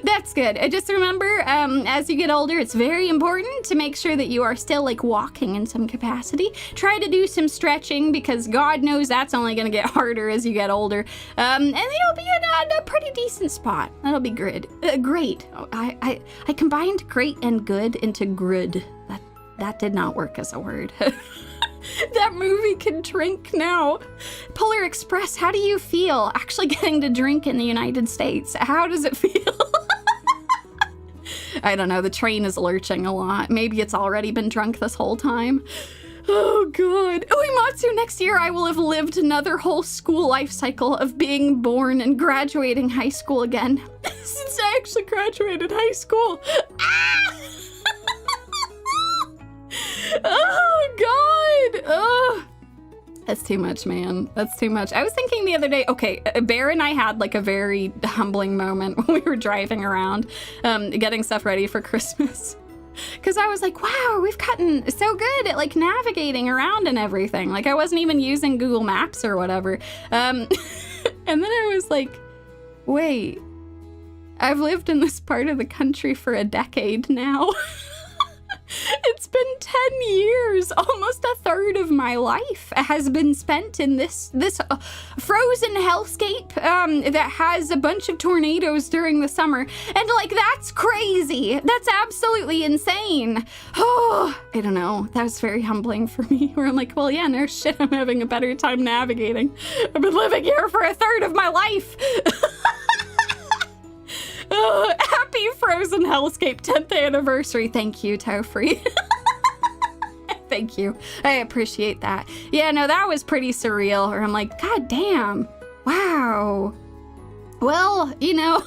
That's good. Just remember, as you get older, it's very important to make sure that you are still like walking in some capacity. Try to do some stretching because God knows that's only going to get harder as you get older. And you'll be in a pretty decent spot. That'll be good. Great. I combined great and good into good. That did not work as a word. That movie can drink now. Polar Express, how do you feel actually getting to drink in the United States? How does it feel? I don't know, the train is lurching a lot. Maybe it's already been drunk this whole time. Oh god. Uematsu, next year I will have lived another whole school life cycle of being born and graduating high school again. Since I actually graduated high school. Ah! Oh god. Oh. That's too much, man. That's too much. I was thinking the other day, okay, Bear and I had like a very humbling moment when we were driving around, getting stuff ready for Christmas. Because I was like, wow, we've gotten so good at like navigating around and everything. Like I wasn't even using Google Maps or whatever. And then I was like, wait, I've lived in this part of the country for a decade now. It's been 10 years. Almost a third of my life has been spent in this frozen hellscape that has a bunch of tornadoes during the summer. And like, that's crazy. That's absolutely insane. Oh, I don't know. That was very humbling for me, where I'm like, well, yeah, no shit, I'm having a better time navigating. I've been living here for a third of my life. Happy Frozen Hellscape 10th anniversary. Thank you, Tofree. Thank you. I appreciate that. Yeah, no, that was pretty surreal. Or I'm like, god damn. Wow. Well, you know,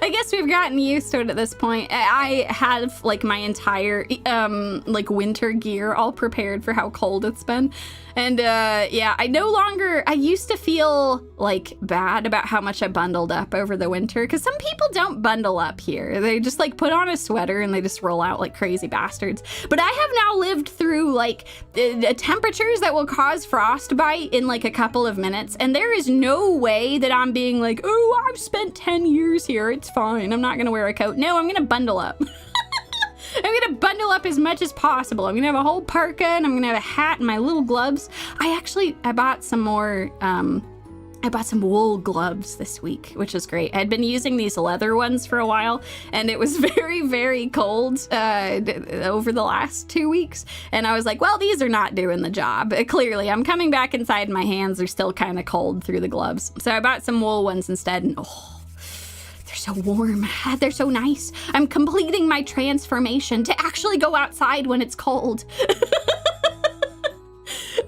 I guess we've gotten used to it at this point. I have like my entire like winter gear all prepared for how cold it's been. And yeah, I used to feel like bad about how much I bundled up over the winter, because some people don't bundle up here. They just like put on a sweater and they just roll out like crazy bastards. But I have now lived through like temperatures that will cause frostbite in like a couple of minutes. And there is no way that I'm being like, oh, I've spent 10 years here. It's fine. I'm not going to wear a coat. No, I'm going to bundle up. I'm gonna bundle up as much as possible. I'm gonna have a whole parka and I'm gonna have a hat and my little gloves. I bought some more, I bought some wool gloves this week, which is great. I'd been using these leather ones for a while, and it was very, very cold over the last 2 weeks. And I was like, well, these are not doing the job. Clearly, I'm coming back inside and my hands are still kind of cold through the gloves. So I bought some wool ones instead, and oh, so warm. They're so nice. I'm completing my transformation to actually go outside when it's cold.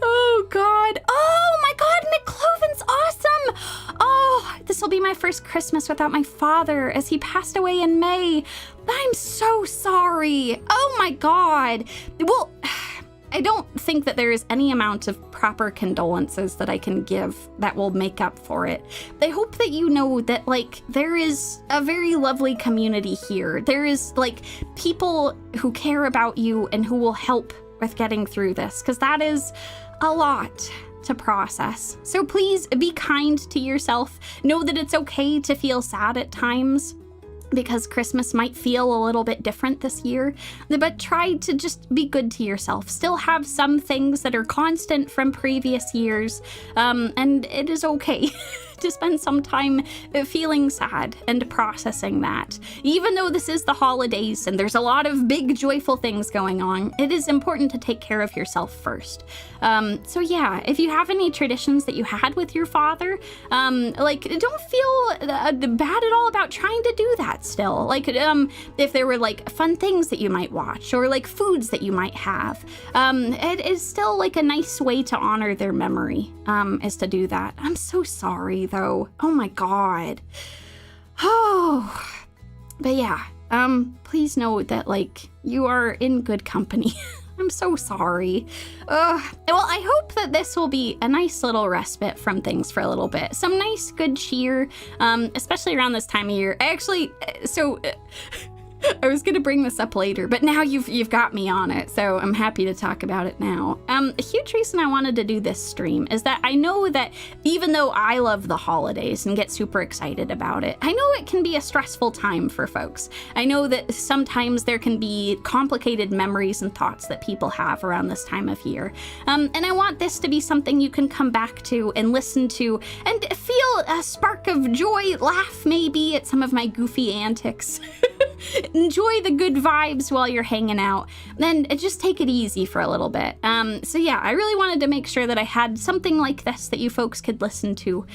Oh god. Oh my god, McCloven's awesome. Oh, this will be my first Christmas without my father, as he passed away in May. I'm so sorry. Oh my god. Well, I don't think that there is any amount of proper condolences that I can give that will make up for it. I hope that you know that, like, there is a very lovely community here. There is, like, people who care about you and who will help with getting through this, because that is a lot to process. So please be kind to yourself. Know that it's okay to feel sad at times, because Christmas might feel a little bit different this year, but try to just be good to yourself. Still have some things that are constant from previous years, and it is okay to spend some time feeling sad and processing that. Even though this is the holidays and there's a lot of big joyful things going on, it is important to take care of yourself first. So yeah, if you have any traditions that you had with your father, like, don't feel bad at all about trying to do that still. Like, if there were like fun things that you might watch, or like foods that you might have, it is still like a nice way to honor their memory, is to do that. I'm so sorry though. Oh my god. Oh, but yeah, please know that, like, you are in good company. I'm so sorry. Well, I hope that this will be a nice little respite from things for a little bit. Some nice good cheer, especially around this time of year. I actually, I was gonna bring this up later, but now you've got me on it, so I'm happy to talk about it now. A huge reason I wanted to do this stream is that I know that even though I love the holidays and get super excited about it, I know it can be a stressful time for folks. I know that sometimes there can be complicated memories and thoughts that people have around this time of year. And I want this to be something you can come back to and listen to and feel a spark of joy, laugh maybe at some of my goofy antics. enjoy the good vibes while you're hanging out. Then just take it easy for a little bit. So yeah, I really wanted to make sure that I had something like this that you folks could listen to,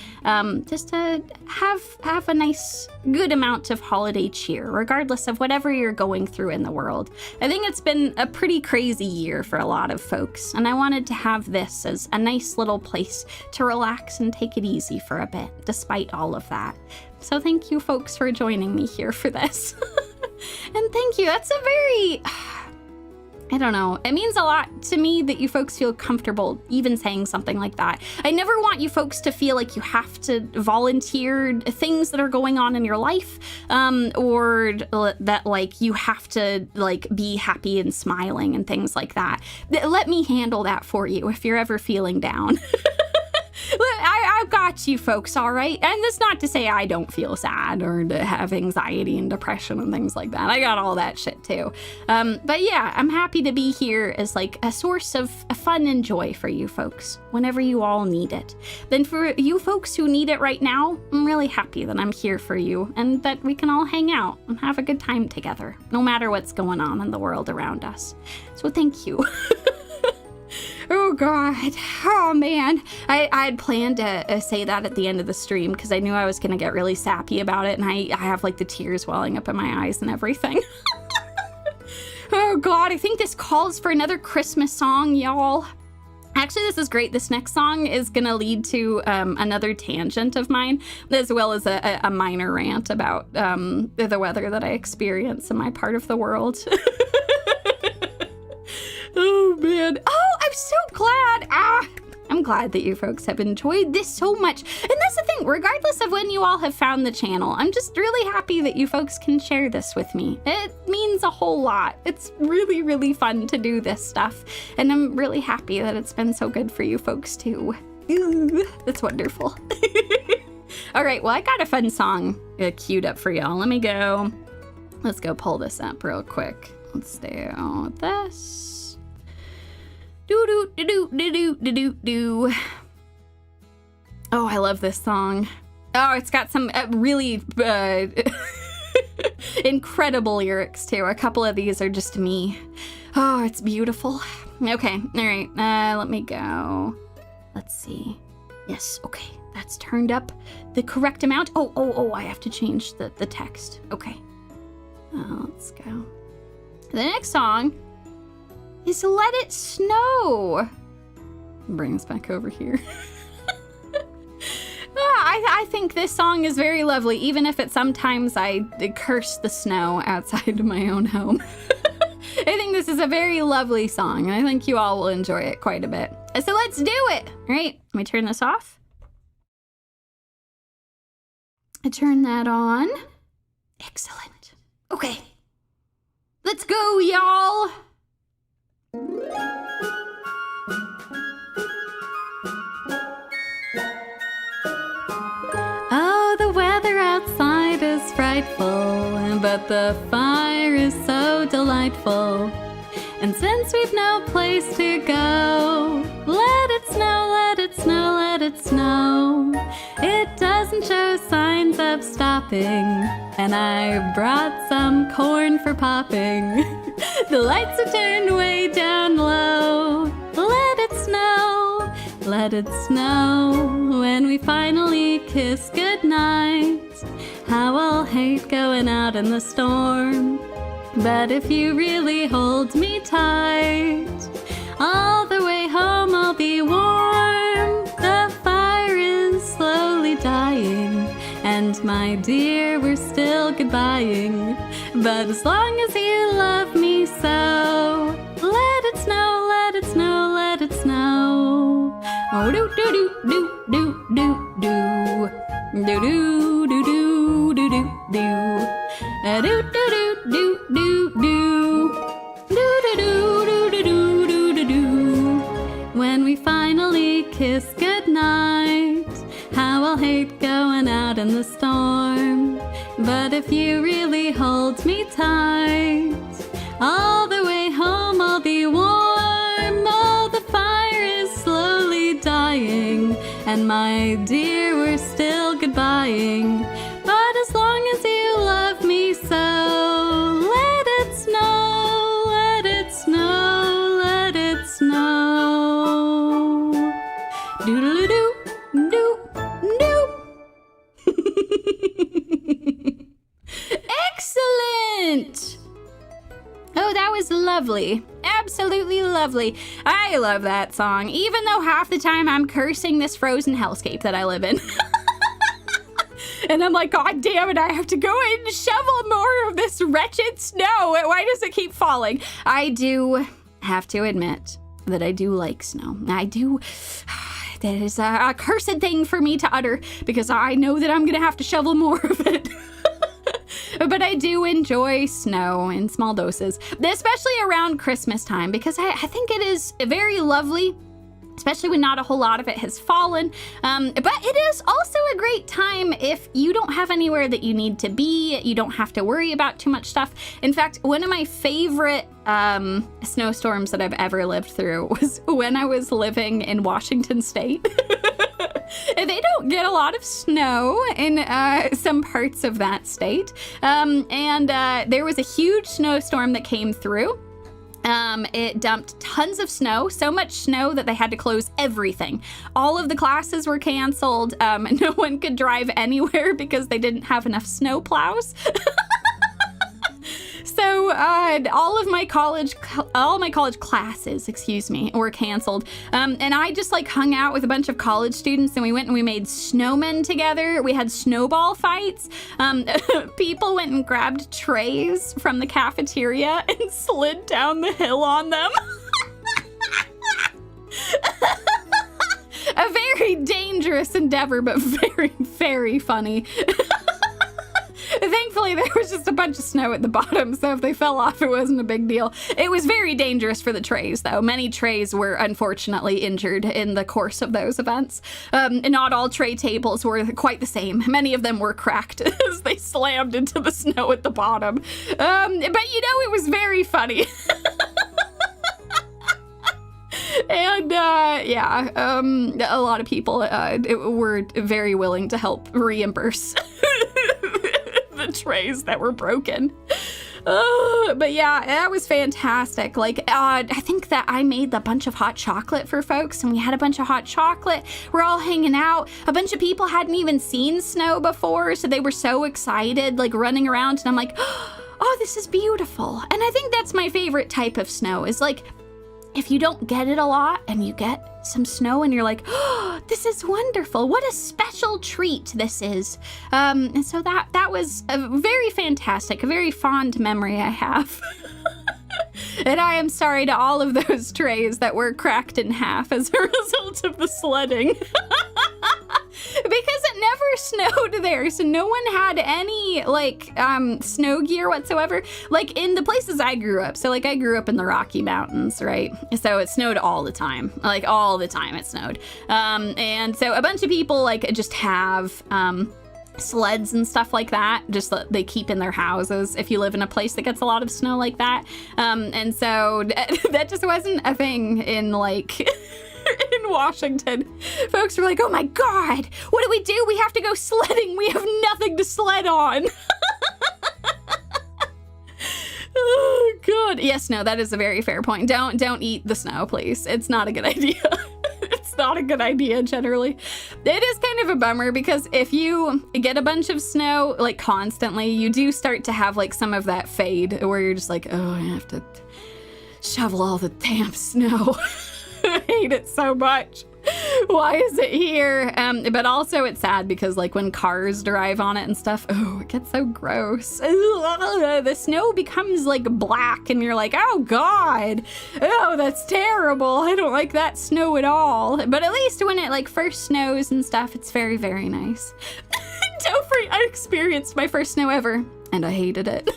just to have a nice, good amount of holiday cheer, regardless of whatever you're going through in the world. I think it's been a pretty crazy year for a lot of folks, and I wanted to have this as a nice little place to relax and take it easy for a bit, despite all of that. So thank you folks for joining me here for this. And thank you. That's a very, I don't know. It means a lot to me that you folks feel comfortable even saying something like that. I never want you folks to feel like you have to volunteer things that are going on in your life, or that like you have to like be happy and smiling and things like that. Let me handle that for you if you're ever feeling down. I've got you folks, all right? And that's not to say I don't feel sad or to have anxiety and depression and things like that. I got all that shit too. But yeah, I'm happy to be here as like a source of fun and joy for you folks whenever you all need it. Then for you folks who need it right now, I'm really happy that I'm here for you and that we can all hang out and have a good time together, no matter what's going on in the world around us. So thank you. Oh God, oh man. I had planned to say that at the end of the stream because I knew I was gonna get really sappy about it, and I have like the tears welling up in my eyes and everything. Oh God, I think this calls for another Christmas song, y'all. Actually, this is great. This next song is gonna lead to another tangent of mine, as well as a minor rant about the weather that I experience in my part of the world. Oh man. Oh, I'm so glad. I'm glad that you folks have enjoyed this so much. And that's the thing, regardless of when you all have found the channel, I'm just really happy that you folks can share this with me. It means a whole lot. It's really, really fun to do this stuff. And I'm really happy that it's been so good for you folks too. That's wonderful. All right, well, I got a fun song queued up for y'all. Let me go. Let's go pull this up real quick. Let's do this. Do do do do do do do do. Oh, I love this song. Oh, it's got some really incredible lyrics too. A couple of these are just me. Oh, it's beautiful. Okay, all right. Let me go. Let's see. Yes, okay. That's turned up the correct amount. Oh, I have to change the text. Okay. Let's go. The next song is Let It Snow. Bring us back over here. I think this song is very lovely, even if sometimes I curse the snow outside of my own home. I think this is a very lovely song, and I think you all will enjoy it quite a bit. So let's do it. All right, let me turn this off. I turn that on. Excellent. Okay. Let's go, y'all. Oh, the weather outside is frightful, but the fire is so delightful. And since we've no place to go, let it snow, let it snow, let it snow. It doesn't show signs of stopping, and I brought some corn for popping. The lights are turned way down low. Let it snow, let it snow. When we finally kiss goodnight, how I'll hate going out in the storm. But if you really hold me tight, all the way home I'll be warm. The fire is slowly dying, and my dear, we're still goodbying. But as long as you love me so, let it snow, let it snow, let it snow. Oh, do do do do do do do. Do do do do do do do. Do do do do do do. Do do do do do do do do. When we finally kiss goodnight, how I'll hate going out in the storm. But if you really hold me tight, all the way home I'll be warm. Oh, the fire is slowly dying, and my dear, we're still goodbying. But as long as you love me so, lovely. Absolutely lovely. I love that song, even though half the time I'm cursing this frozen hellscape that I live in. And I'm like, God damn it, I have to go and shovel more of this wretched snow. Why does it keep falling? I do have to admit that I do like snow. I do. That is a cursed thing for me to utter because I know that I'm going to have to shovel more of it. But I do enjoy snow in small doses, especially around Christmas time, because I think it is very lovely, especially when not a whole lot of it has fallen. But it is also a great time if you don't have anywhere that you need to be. You don't have to worry about too much stuff. In fact, one of my favorite snowstorms that I've ever lived through was when I was living in Washington State. They don't get a lot of snow in some parts of that state. And there was a huge snowstorm that came through. It dumped tons of snow, so much snow that they had to close everything. All of the classes were canceled. No one could drive anywhere because they didn't have enough snow plows. So all my college classes, were canceled. And I just like hung out with a bunch of college students, and we went and we made snowmen together. We had snowball fights. People went and grabbed trays from the cafeteria and slid down the hill on them. A very dangerous endeavor, but very, very funny. Thankfully, there was just a bunch of snow at the bottom, so if they fell off, it wasn't a big deal. It was very dangerous for the trays, though. Many trays were unfortunately injured in the course of those events. And not all tray tables were quite the same. Many of them were cracked as they slammed into the snow at the bottom. But, it was very funny. And, a lot of people were very willing to help reimburse the trays that were broken. But yeah, that was fantastic. Like, I think that I made a bunch of hot chocolate for folks, and we had a bunch of hot chocolate. We're all hanging out. A bunch of people hadn't even seen snow before, so they were so excited, like running around, and I'm like, oh, this is beautiful. And I think that's my favorite type of snow, is like, if you don't get it a lot and you get some snow and you're like, oh, this is wonderful. What a special treat this is. And so that was a very fantastic, a very fond memory I have. And I am sorry to all of those trays that were cracked in half as a result of the sledding. Because it never snowed there, so no one had any, snow gear whatsoever. Like, in the places I grew up, so, I grew up in the Rocky Mountains, right? So it snowed all the time. Like, all the time it snowed. And so a bunch of people, just have, sleds and stuff like that, just that they keep in their houses if you live in a place that gets a lot of snow like that. And so that just wasn't a thing in, in Washington. Folks were like, oh my God, what do? We have to go sledding. We have nothing to sled on. Oh God. Yes, no, that is a very fair point. Don't eat the snow, please. It's not a good idea. It's not a good idea generally. It is kind of a bummer because if you get a bunch of snow constantly, you do start to have some of that fade where you're just like, oh, I have to shovel all the damn snow. I hate it so much. Why is it here? But also it's sad because when cars drive on it and stuff, oh, it gets so gross. The snow becomes black and you're like, oh God, oh, that's terrible. I don't like that snow at all. But at least when it first snows and stuff, it's very, very nice. I experienced my first snow ever and I hated it.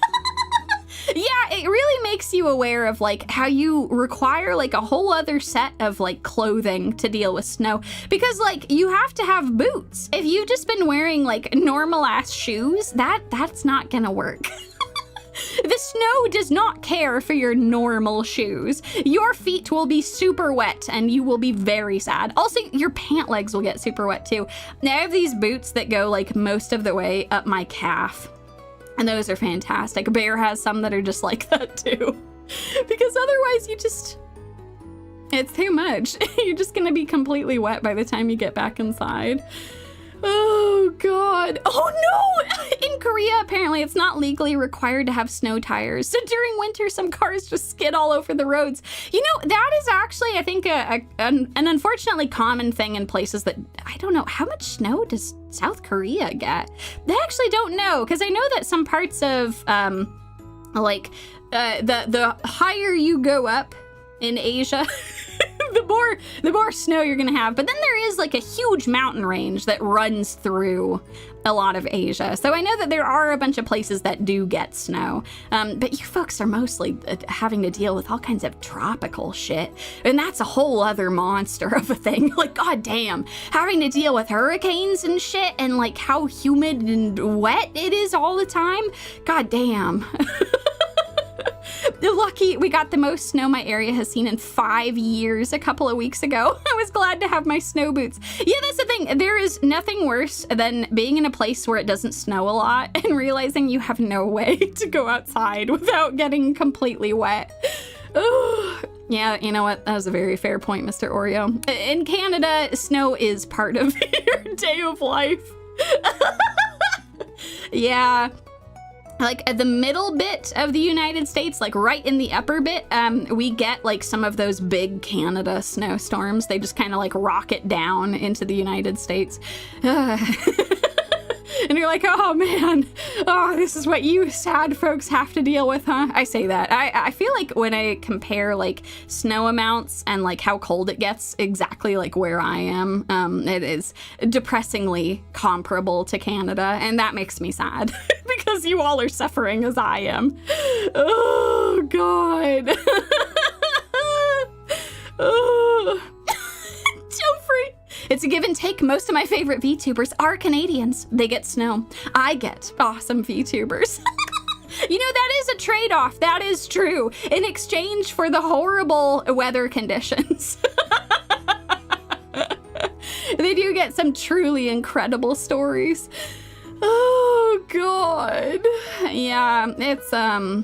Yeah, it really makes you aware of how you require a whole other set of clothing to deal with snow, because you have to have boots. If you've just been wearing normal ass shoes, that's not gonna work. The snow does not care for your normal shoes. Your feet will be super wet and you will be very sad. Also, your pant legs will get super wet too. Now I have these boots that go most of the way up my calf. And those are fantastic. Bear has some that are just like that too. Because otherwise it's too much. You're just gonna be completely wet by the time you get back inside. Oh Oh, God. Oh, no! In Korea, apparently, it's not legally required to have snow tires. So during winter, some cars just skid all over the roads. You know, that is actually, I think, an unfortunately common thing in places that, I don't know, how much snow does South Korea get? I actually don't know, because I know that some parts of, the higher you go up in Asia, the more snow you're gonna have. But then there is like a huge mountain range that runs through a lot of Asia. So I know that there are a bunch of places that do get snow. But you folks are mostly having to deal with all kinds of tropical shit. And that's a whole other monster of a thing. Like, goddamn, having to deal with hurricanes and shit and like how humid and wet it is all the time. Goddamn. Lucky we got the most snow my area has seen in 5 years a couple of weeks ago. I was glad to have my snow boots. Yeah, that's the thing. There is nothing worse than being in a place where it doesn't snow a lot and realizing you have no way to go outside without getting completely wet. Yeah, you know what? That was a very fair point, Mr. Oreo. In Canada, snow is part of your day of life. Yeah. Like at the middle bit of the United States, like right in the upper bit, we get like some of those big Canada snowstorms. They just kind of like rocket down into the United States. And you're like, oh man, oh, this is what you sad folks have to deal with, huh? I say that. I feel like when I compare like snow amounts and like how cold it gets exactly like where I am, it is depressingly comparable to Canada. And that makes me sad because you all are suffering as I am. Oh, God. Oh. Jeffrey. It's a give and take. Most of my favorite VTubers are Canadians. They get snow. I get awesome VTubers. You know, that is a trade-off. That is true. In exchange for the horrible weather conditions. They do get some truly incredible stories. Oh, God. Yeah, it's a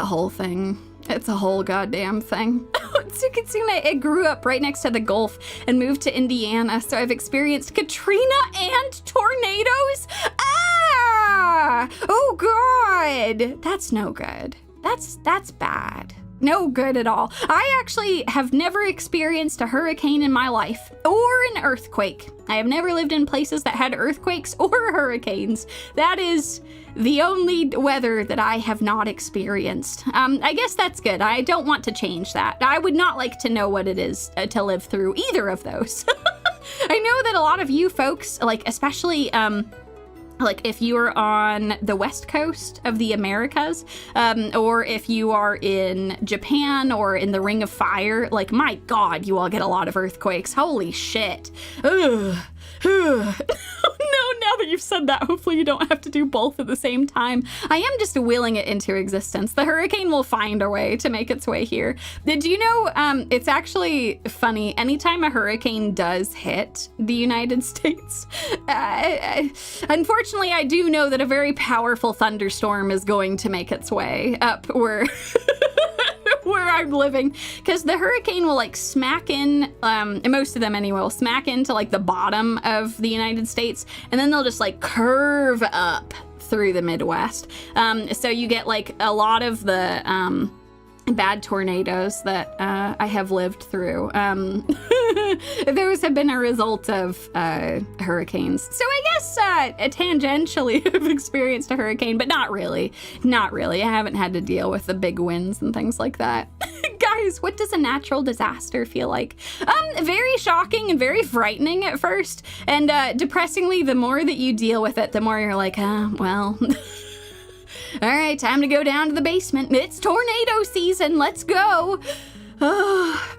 whole thing. It's a whole goddamn thing. Tsukitsune, it grew up right next to the Gulf and moved to Indiana, so I've experienced Katrina and tornadoes. Ah! Oh, God. That's no good. That's bad. No good at all. I actually have never experienced a hurricane in my life or an earthquake. I have never lived in places that had earthquakes or hurricanes. That is the only weather that I have not experienced. I guess that's good. I don't want to change that. I would not like to know what it is to live through either of those. I know that a lot of you folks, like especially like if you're on the west coast of the Americas, or if you are in Japan or in the Ring of Fire, like my God, you all get a lot of earthquakes. Holy shit. Ugh. No, now that you've said that, hopefully you don't have to do both at the same time. I am just willing it into existence. The hurricane will find a way to make its way here. Do you know, it's actually funny, anytime a hurricane does hit the United States, unfortunately I do know that a very powerful thunderstorm is going to make its way up where I'm living, because the hurricane will like smack in, most of them anyway, will smack into like the bottom of the United States, and then they'll just like curve up through the Midwest. So you get like a lot of the bad tornadoes that I have lived through. Those have been a result of hurricanes. So I guess tangentially I've experienced a hurricane, but not really. Not really. I haven't had to deal with the big winds and things like that. Guys, what does a natural disaster feel like? Very shocking and very frightening at first. And depressingly, the more that you deal with it, the more you're like, well... All right, time to go down to the basement. It's tornado season. Let's go. Oh.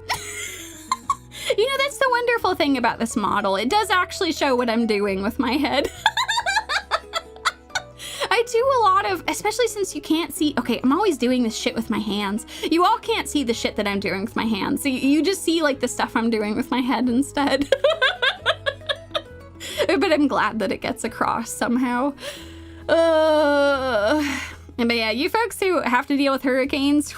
You know, that's the wonderful thing about this model. It does actually show what I'm doing with my head. I do a lot of, especially since you can't see, okay, I'm always doing this shit with my hands. You all can't see the shit that I'm doing with my hands. So you just see like the stuff I'm doing with my head instead. But I'm glad that it gets across somehow. But yeah, you folks who have to deal with hurricanes,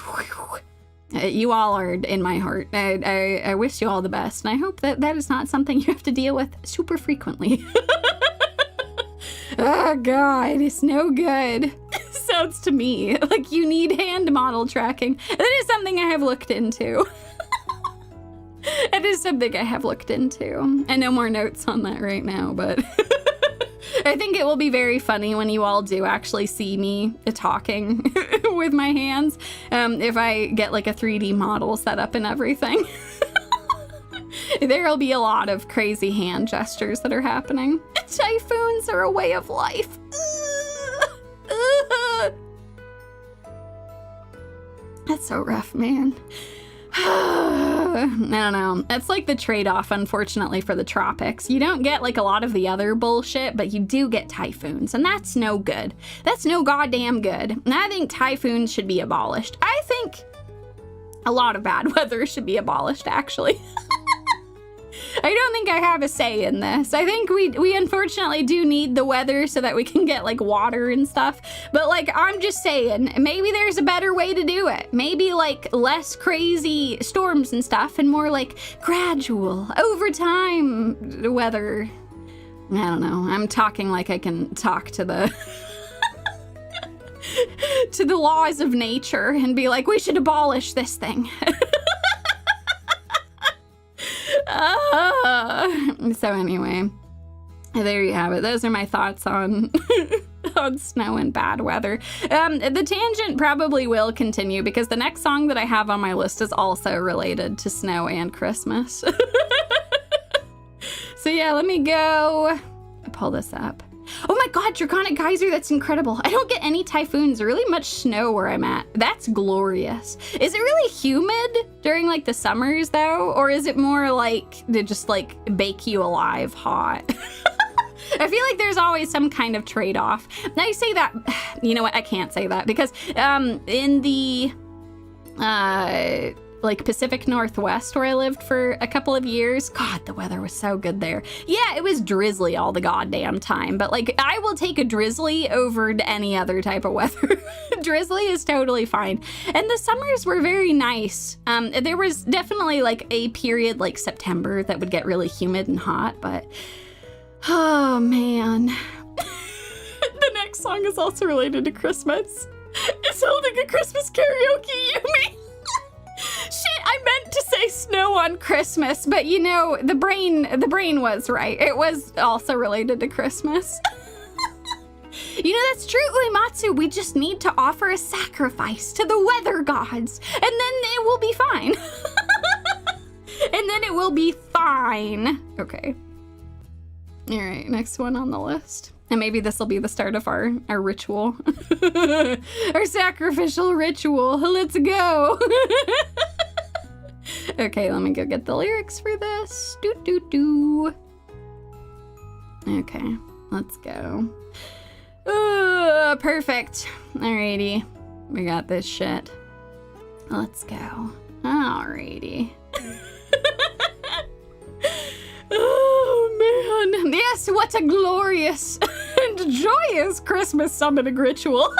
you all are in my heart. I wish you all the best, and I hope that that is not something you have to deal with super frequently. Oh God, it's no good. Sounds to me like you need hand model tracking. That is something I have looked into. It is something I have looked into. And no more notes on that right now, but I think it will be very funny when you all do actually see me talking with my hands. If I get like a 3D model set up and everything. There'll be a lot of crazy hand gestures that are happening. Typhoons are a way of life. That's so rough, man. I don't know. That's like the trade-off, unfortunately, for the tropics. You don't get like a lot of the other bullshit, but you do get typhoons, and that's no good. That's no goddamn good. And I think typhoons should be abolished. I think a lot of bad weather should be abolished, actually. I don't think I have a say in this. I think we unfortunately do need the weather so that we can get like water and stuff. But like, I'm just saying, maybe there's a better way to do it. Maybe like less crazy storms and stuff and more like gradual over time weather. I don't know. I'm talking like I can talk to the to the laws of nature and be like, we should abolish this thing. So anyway, there you have it. Those are my thoughts on on snow and bad weather. The tangent probably will continue because the next song that I have on my list is also related to snow and Christmas. So yeah, let me go pull this up. Oh my God, Draconic Geyser, that's incredible. I don't get any typhoons or really much snow where I'm at. That's glorious. Is it really humid during like the summers though? Or is it more like they just like bake you alive hot? I feel like there's always some kind of trade-off. Now you say that, you know what, I can't say that because in the like Pacific Northwest where I lived for a couple of years, God, the weather was so good there. Yeah, it was drizzly all the goddamn time, but like I will take a drizzly over any other type of weather. Drizzly is totally fine. And the summers were very nice. There was definitely like a period like September that would get really humid and hot, but oh man. The next song is also related to Christmas. It's holding a Christmas karaoke, you mean? Shit, I meant to say snow on Christmas, but you know, the brain was right. It was also related to Christmas. You know, that's true, Uematsu. We just need to offer a sacrifice to the weather gods, and then it will be fine. And then it will be fine. Okay. All right, next one on the list. And maybe this will be the start of our ritual. Our sacrificial ritual. Let's go. Okay, let me go get the lyrics for this. Do. Okay, let's go. Perfect. Alrighty. We got this shit. Let's go. Alrighty. Oh man, yes, what a glorious and joyous Christmas summoning ritual.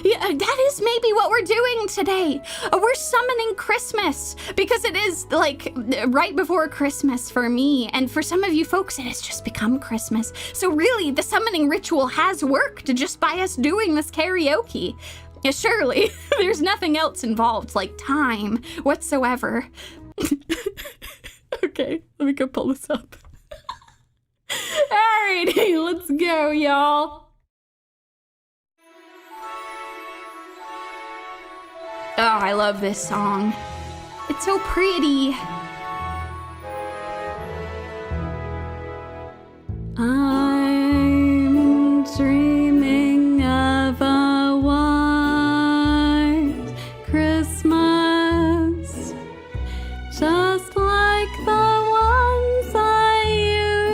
Yeah, that is maybe what we're doing today. We're summoning Christmas because it is like right before Christmas for me, and for some of you folks it has just become Christmas. So really the summoning ritual has worked just by us doing this karaoke. Yeah, surely there's nothing else involved, like time whatsoever. Okay, let me go pull this up. Alrighty, let's go, y'all. Oh, I love this song. It's so pretty. I'm dreaming of a white Christmas, just like the ones I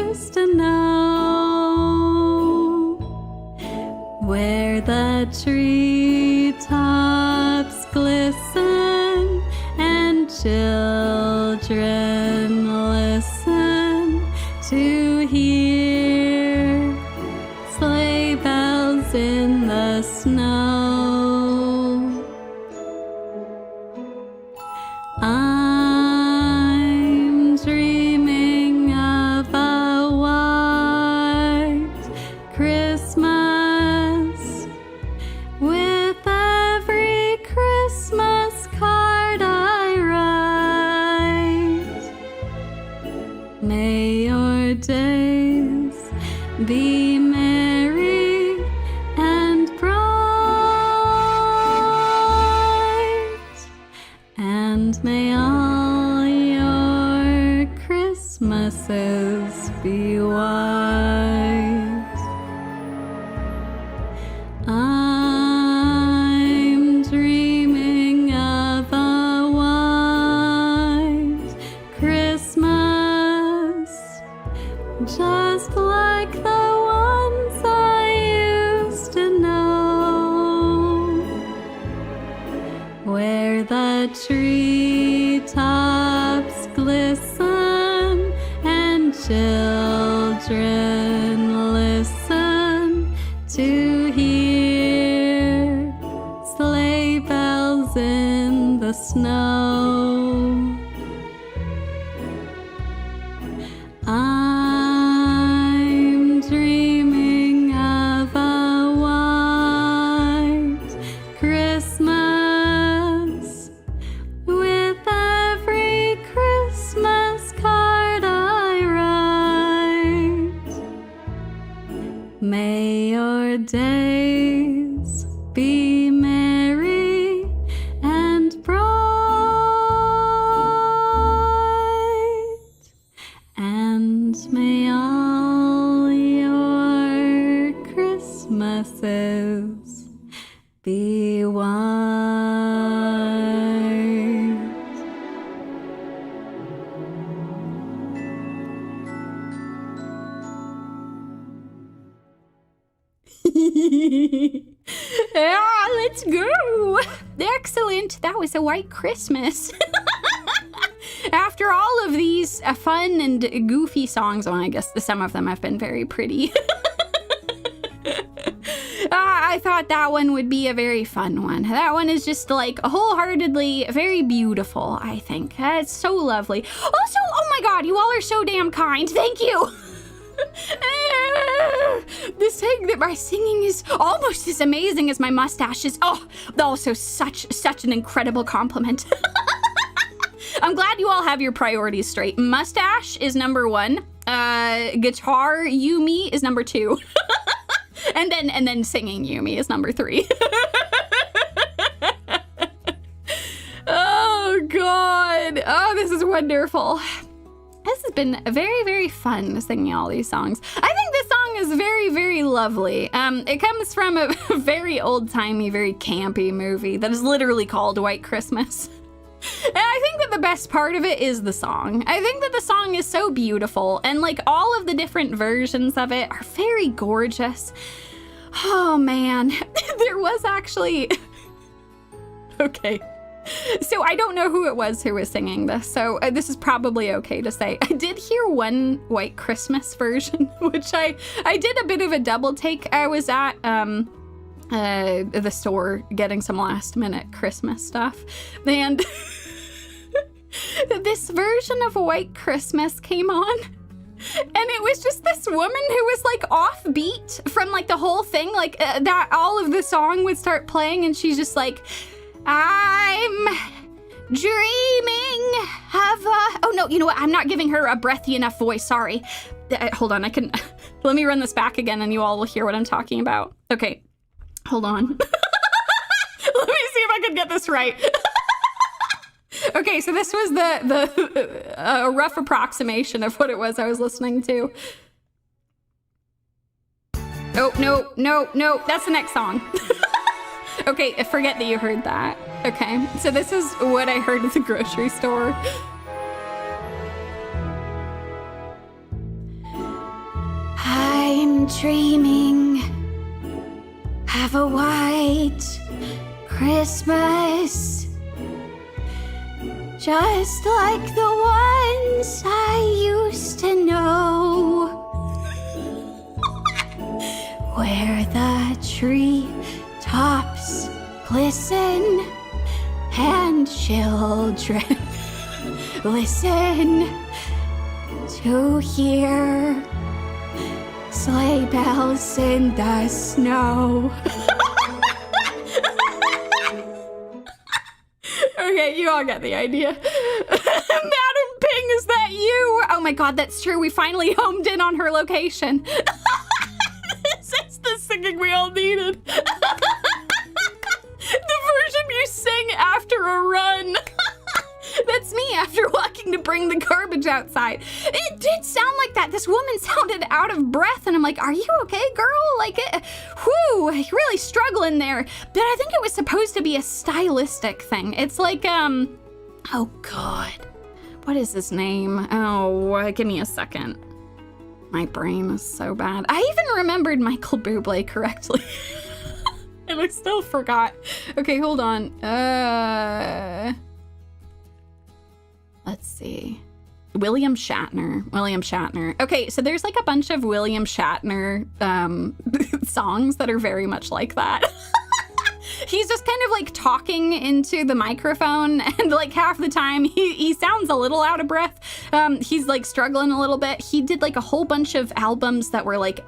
used to know, where the treetops glisten and children listen to hear sleigh bells in the snow. I'm dreaming of a white and may all your Christmases be white. I'm dreaming of a white Christmas, just like the ones I used to know, where the treetops glisten and children listen to hear sleigh bells in the snow. I'm dreaming of a white Christmas, with every Christmas card I write. May your days be merry and bright, and may all your Christmases be white. Yeah, let's go. Excellent. That was a white Christmas. After all of these fun and goofy songs, well, I guess some of them have been very pretty. I thought that one would be a very fun one. That one is just like wholeheartedly very beautiful, I think. It's so lovely. Also, oh my God, you all are so damn kind. Thank you. This thing that my singing is almost as amazing as my mustache is. Oh, also such an incredible compliment. I'm glad you all have your priorities straight. Mustache is number 1. Guitar Yumi is number 2. and then singing Yumi is number 3. Oh God. Oh, this is wonderful. This has been very, very fun singing all these songs. I think this song is very, very lovely. It comes from a very old-timey, very campy movie that is literally called White Christmas. And I think that the best part of it is the song. I think that the song is so beautiful, and like all of the different versions of it are very gorgeous. Oh man, there was actually... Okay. So I don't know who it was who was singing this, so this is probably okay to say. I did hear one White Christmas version, which I did a bit of a double take. I was at the store getting some last minute Christmas stuff, and this version of White Christmas came on. And it was just this woman who was like offbeat from like the whole thing, like that all of the song would start playing, and she's just like, I'm dreaming of a... Oh, no, you know what? I'm not giving her a breathy enough voice. Sorry. Hold on. Let me run this back again and you all will hear what I'm talking about. Okay. Hold on. Let me see if I can get this right. Okay, so this was the rough approximation of what it was I was listening to. Oh, no. That's the next song. Okay, forget that you heard that. Okay, so this is what I heard at the grocery store. I'm dreaming of a white Christmas, just like the ones I used to know, where the tree tops glisten and children listen to hear sleigh bells in the snow. Okay, you all get the idea. Madam Ping, is that you? Oh my God, that's true. We finally homed in on her location. This is the singing we all needed. The version you sing after a run. trying to bring the garbage outside. It did sound like that. This woman sounded out of breath, and I'm like, are you okay, girl? Like, you're really struggling there. But I think it was supposed to be a stylistic thing. It's like, oh God, what is his name? Oh, give me a second. My brain is so bad. I even remembered Michael Bublé correctly. And I still forgot. Okay, hold on. Let's see. William Shatner. Okay, so there's like a bunch of William Shatner songs that are very much like that. He's just kind of like talking into the microphone, and like half the time he sounds a little out of breath. He's like struggling a little bit. He did like a whole bunch of albums that were like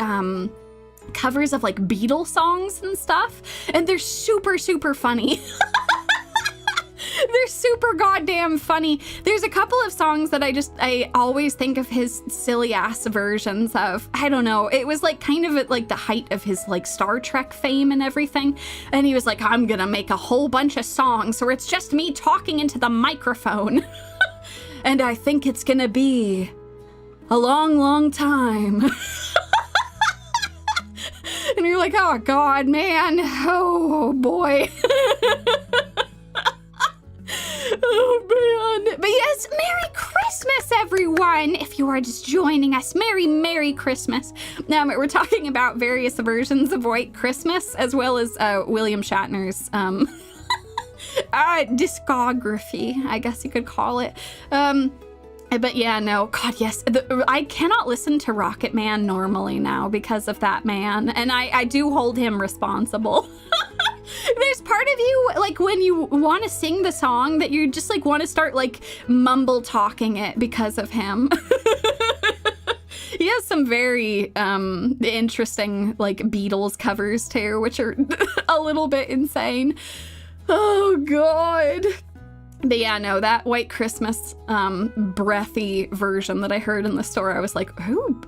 covers of like Beatles songs and stuff, and they're super, super funny. They're super goddamn funny. There's a couple of songs that I always think of his silly ass versions of. I don't know. It was like kind of at like the height of his like Star Trek fame and everything. And he was like, I'm gonna make a whole bunch of songs where it's just me talking into the microphone. And I think it's gonna be a long, long time. And you're like, oh God, man. Oh boy. Oh man. But yes, Merry Christmas, everyone. If you are just joining us, Merry Christmas. We're talking about various versions of White Christmas, as well as William Shatner's discography, I guess you could call it. But yeah, no, God, yes. I cannot listen to Rocket Man normally now because of that man, and I do hold him responsible. There's part of you, like, when you want to sing the song that you just, like, want to start, like, mumble talking it because of him. He has some very interesting, like, Beatles covers, too, which are a little bit insane. Oh, God. But yeah, no, that White Christmas breathy version that I heard in the store, I was like, who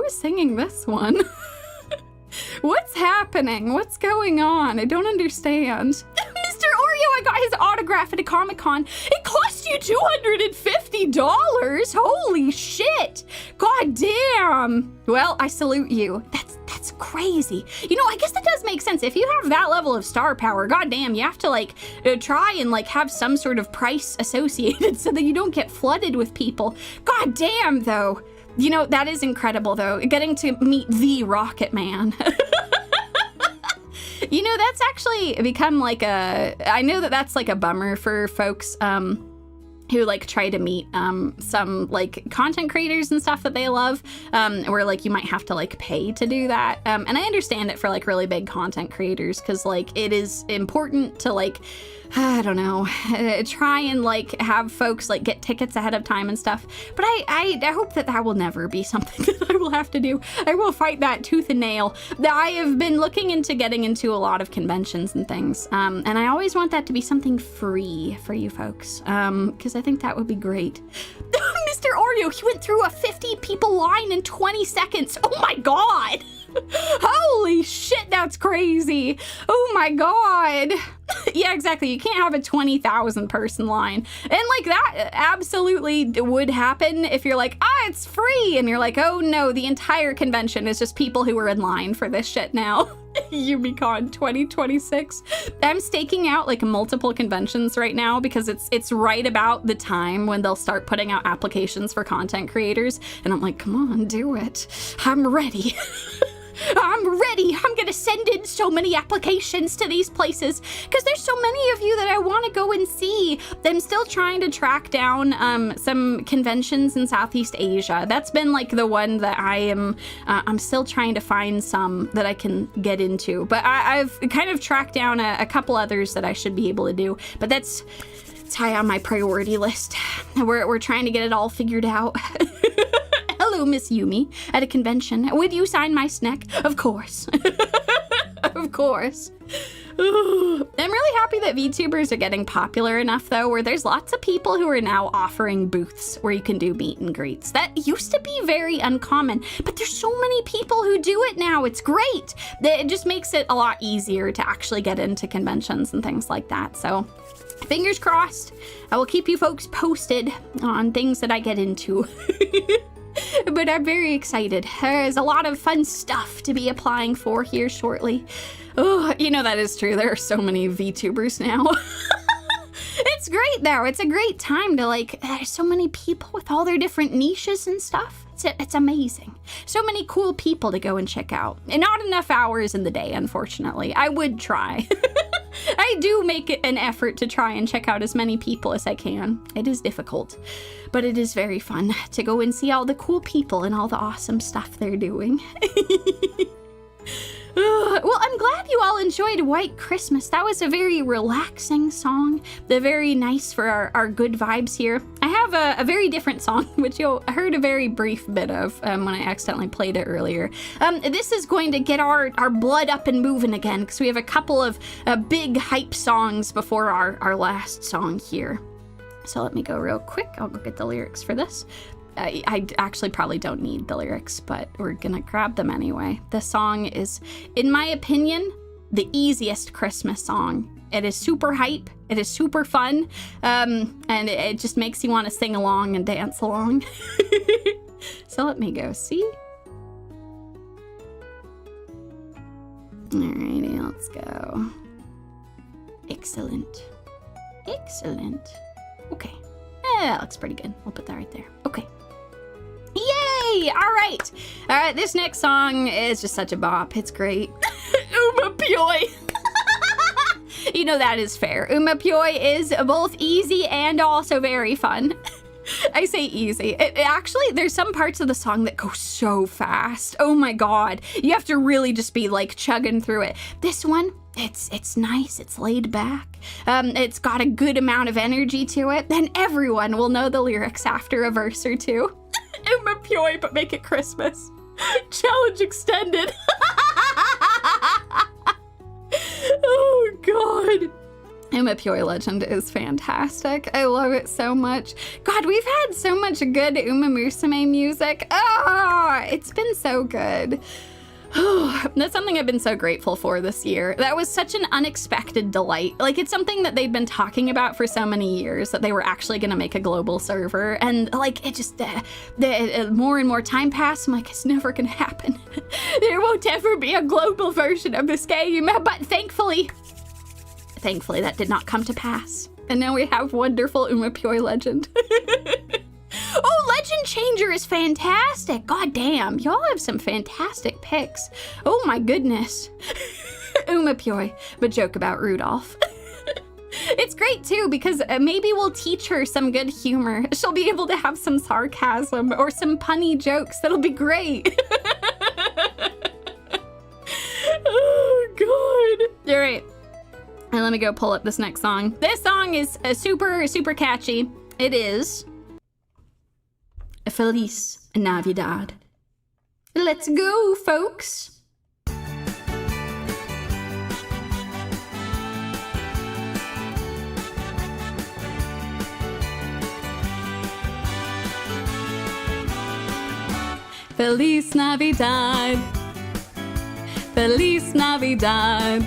is singing this one? What's happening? What's going on? I don't understand. Mr. Oreo, I got his autograph at a Comic-Con. It cost you $250. Holy shit. God damn. Well, I salute you. That's crazy. You know, I guess that does make sense. If you have that level of star power, goddamn, you have to like try and like have some sort of price associated so that you don't get flooded with people. God damn, though. You know, that is incredible, though, getting to meet the Rocket Man. You know, that's actually become like I know that that's like a bummer for folks who like try to meet some like content creators and stuff that they love, where like you might have to like pay to do that. And I understand it for like really big content creators, because like it is important to like, I don't know, try and like have folks like get tickets ahead of time and stuff. But I hope that will never be something that I will have to do. I will fight that tooth and nail. I have been looking into getting into a lot of conventions and things. And I always want that to be something free for you folks. Because I think that would be great. Mr. Oreo, he went through a 50 people line in 20 seconds. Oh my God. Holy shit, that's crazy. Oh my God. Yeah, exactly. You can't have a 20,000 person line. And like that absolutely would happen if you're like, it's free. And you're like, oh no, the entire convention is just people who are in line for this shit now. YumiCon 2026. I'm staking out like multiple conventions right now because it's right about the time when they'll start putting out applications for content creators. And I'm like, come on, do it. I'm ready. I'm ready. I'm gonna send in so many applications to these places because there's so many of you that I want to go and see. I'm still trying to track down some conventions in Southeast Asia. That's been like the one that I'm still trying to find some that I can get into. But I've kind of tracked down a couple others that I should be able to do. But that's high on my priority list. We're trying to get it all figured out. Hello, Miss Yumi, at a convention. Would you sign my snack? Of course. Of course. I'm really happy that VTubers are getting popular enough, though, where there's lots of people who are now offering booths where you can do meet and greets. That used to be very uncommon, but there's so many people who do it now. It's great. It just makes it a lot easier to actually get into conventions and things like that. So fingers crossed. I will keep you folks posted on things that I get into. But I'm very excited. There's a lot of fun stuff to be applying for here shortly. Oh, you know, that is true. There are so many VTubers now. It's great though. It's a great time to there's so many people with all their different niches and stuff. It's amazing. So many cool people to go and check out. And not enough hours in the day, unfortunately. I would try. I do make it an effort to try and check out as many people as I can. It is difficult, but it is very fun to go and see all the cool people and all the awesome stuff they're doing. Well, I'm glad you all enjoyed White Christmas. That was a very relaxing song. They're very nice for our good vibes here. I have a very different song, which you heard a very brief bit of when I accidentally played it earlier. This is going to get our blood up and moving again, because we have a couple of big hype songs before our last song here. So let me go real quick. I'll go get the lyrics for this. I actually probably don't need the lyrics, but we're gonna grab them anyway. The song is, in my opinion, the easiest Christmas song. It is super hype, it is super fun, and it just makes you want to sing along and dance along. So let me go see. Alrighty, let's go. Excellent. Excellent. Okay. Yeah, that looks pretty good. We'll put that right there. Okay. Yay! All right. This next song is just such a bop. It's great. Umapjoy. You know that is fair. Umapjoy is both easy and also very fun. I say easy. It actually, there's some parts of the song that go so fast. Oh my god. You have to really just be chugging through it. This one, it's nice. It's laid back. It's got a good amount of energy to it. Then everyone will know the lyrics after a verse or two. Umapjoy, but make it Christmas. Challenge extended. Oh god. Umapjoy Legend is fantastic. I love it so much. God, we've had so much good Uma Musume music. Ah, it's been so good. That's something I've been so grateful for this year. That was such an unexpected delight. It's something that they'd been talking about for so many years, that they were actually going to make a global server. And it just, more and more time passed. I'm it's never going to happen. There won't ever be a global version of this game. But thankfully that did not come to pass. And now we have wonderful Umapjoy Legend. Oh, Legend Changer is fantastic. God damn, y'all have some fantastic picks. Oh my goodness. Umapjoy, but joke about Rudolph. It's great too, because maybe we'll teach her some good humor. She'll be able to have some sarcasm or some punny jokes. That'll be great. Oh god. All right. And let me go pull up this next song. This song is super, super catchy. It is Feliz Navidad. Let's go, folks. Feliz Navidad. Feliz Navidad.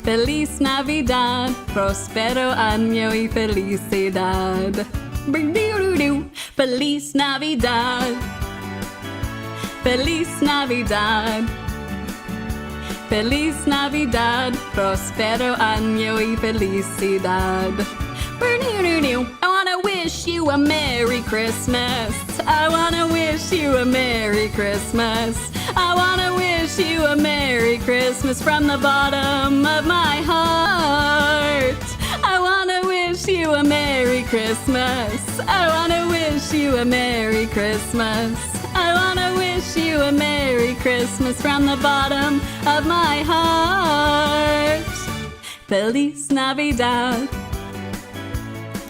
Feliz Navidad, prospero año y felicidad. Feliz Navidad. Feliz Navidad. Feliz Navidad, prospero año y felicidad. I wanna wish you a Merry Christmas. I wanna wish you a Merry Christmas. I wanna wish you a Merry Christmas from the bottom of my heart. I wanna wish you a Merry Christmas. I wanna wish you a Merry Christmas. I wanna wish you a Merry Christmas from the bottom of my heart. Feliz Navidad.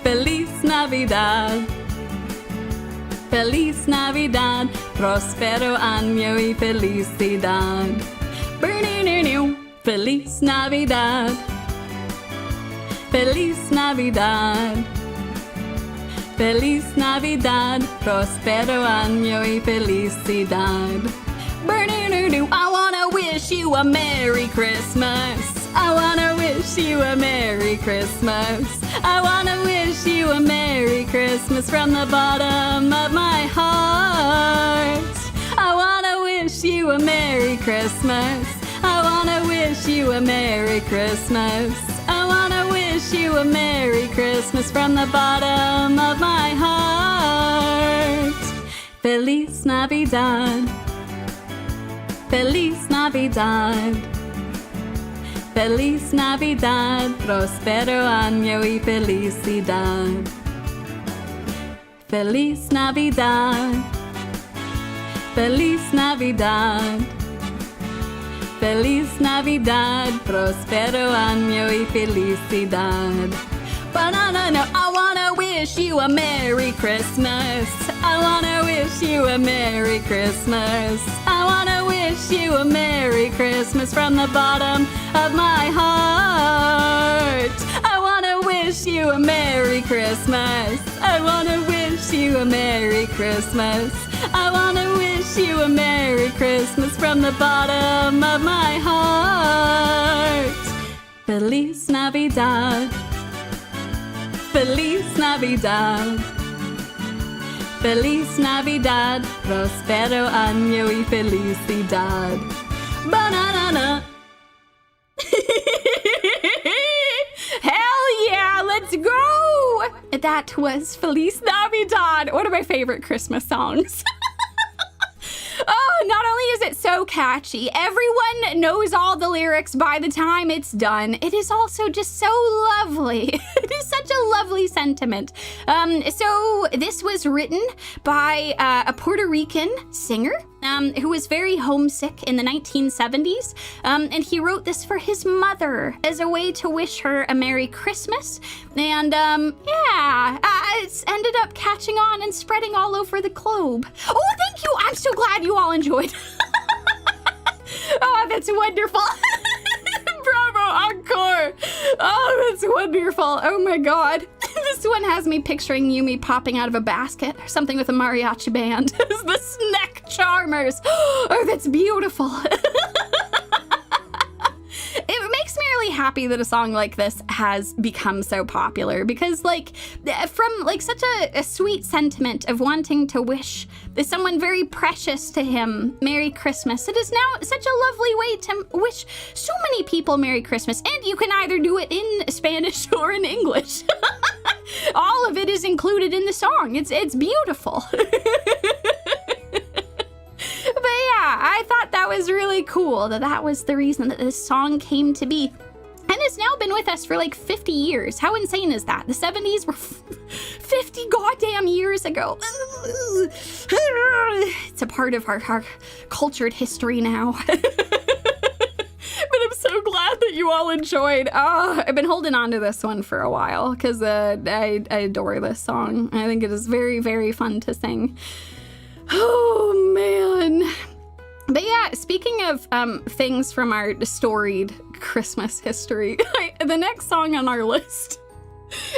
Feliz Navidad. Feliz Navidad, prospero año y felicidad. Feliz Navidad. Feliz Navidad. Feliz Navidad, prospero año y felicidad. I wanna wish you a Merry Christmas. I wanna wish wish you a Merry Christmas. I wanna wish you a Merry Christmas from the bottom of my heart. I wanna wish you a Merry Christmas. I wanna wish you a Merry Christmas. I wanna wish you a Merry Christmas from the bottom of my heart. Feliz Navidad. Feliz Navidad. Feliz Navidad. Prospero año y felicidad. Feliz Navidad. Feliz Navidad. Feliz Navidad, prospero año y felicidad. Banana, I wanna wish you a Merry Christmas. I wanna wish you a Merry Christmas. I wanna wish you a Merry Christmas from the bottom of my heart. I wanna wish you a Merry Christmas. I wanna wish you a Merry Christmas. I wanna wish you a Merry Christmas from the bottom of my heart. Feliz Navidad. Feliz Navidad. Feliz Navidad. Prospero año y felicidad. Banana. Hell yeah, let's go! That was Feliz Navidad, one of my favorite Christmas songs. Oh, not only is it so catchy, everyone knows all the lyrics by the time it's done. It is also just so lovely. It is such a lovely sentiment. So this was written by a Puerto Rican singer who was very homesick in the 1970s. And he wrote this for his mother as a way to wish her a Merry Christmas. And it's ended up catching on and spreading all over the globe. Oh, thank you. I'm so glad you all enjoyed. Oh, that's wonderful. Bravo, encore. Oh, that's wonderful. Oh my God. This one has me picturing Yumi popping out of a basket or something with a mariachi band. The Snack Charmers. Oh, that's beautiful. It makes me really happy that a song like this has become so popular because from such a sweet sentiment of wanting to wish someone very precious to him Merry Christmas, it is now such a lovely way to wish so many people Merry Christmas. And you can either do it in Spanish or in English. All of it is included in the song. It's beautiful. But yeah, I thought that was really cool that was the reason that this song came to be. And it's now been with us for 50 years. How insane is that? The 70s were 50 goddamn years ago. It's a part of our cultured history now. But I'm so glad that you all enjoyed. Oh, I've been holding on to this one for a while because I adore this song. I think it is very, very fun to sing. Oh, man. But yeah, speaking of things from our storied Christmas history, the next song on our list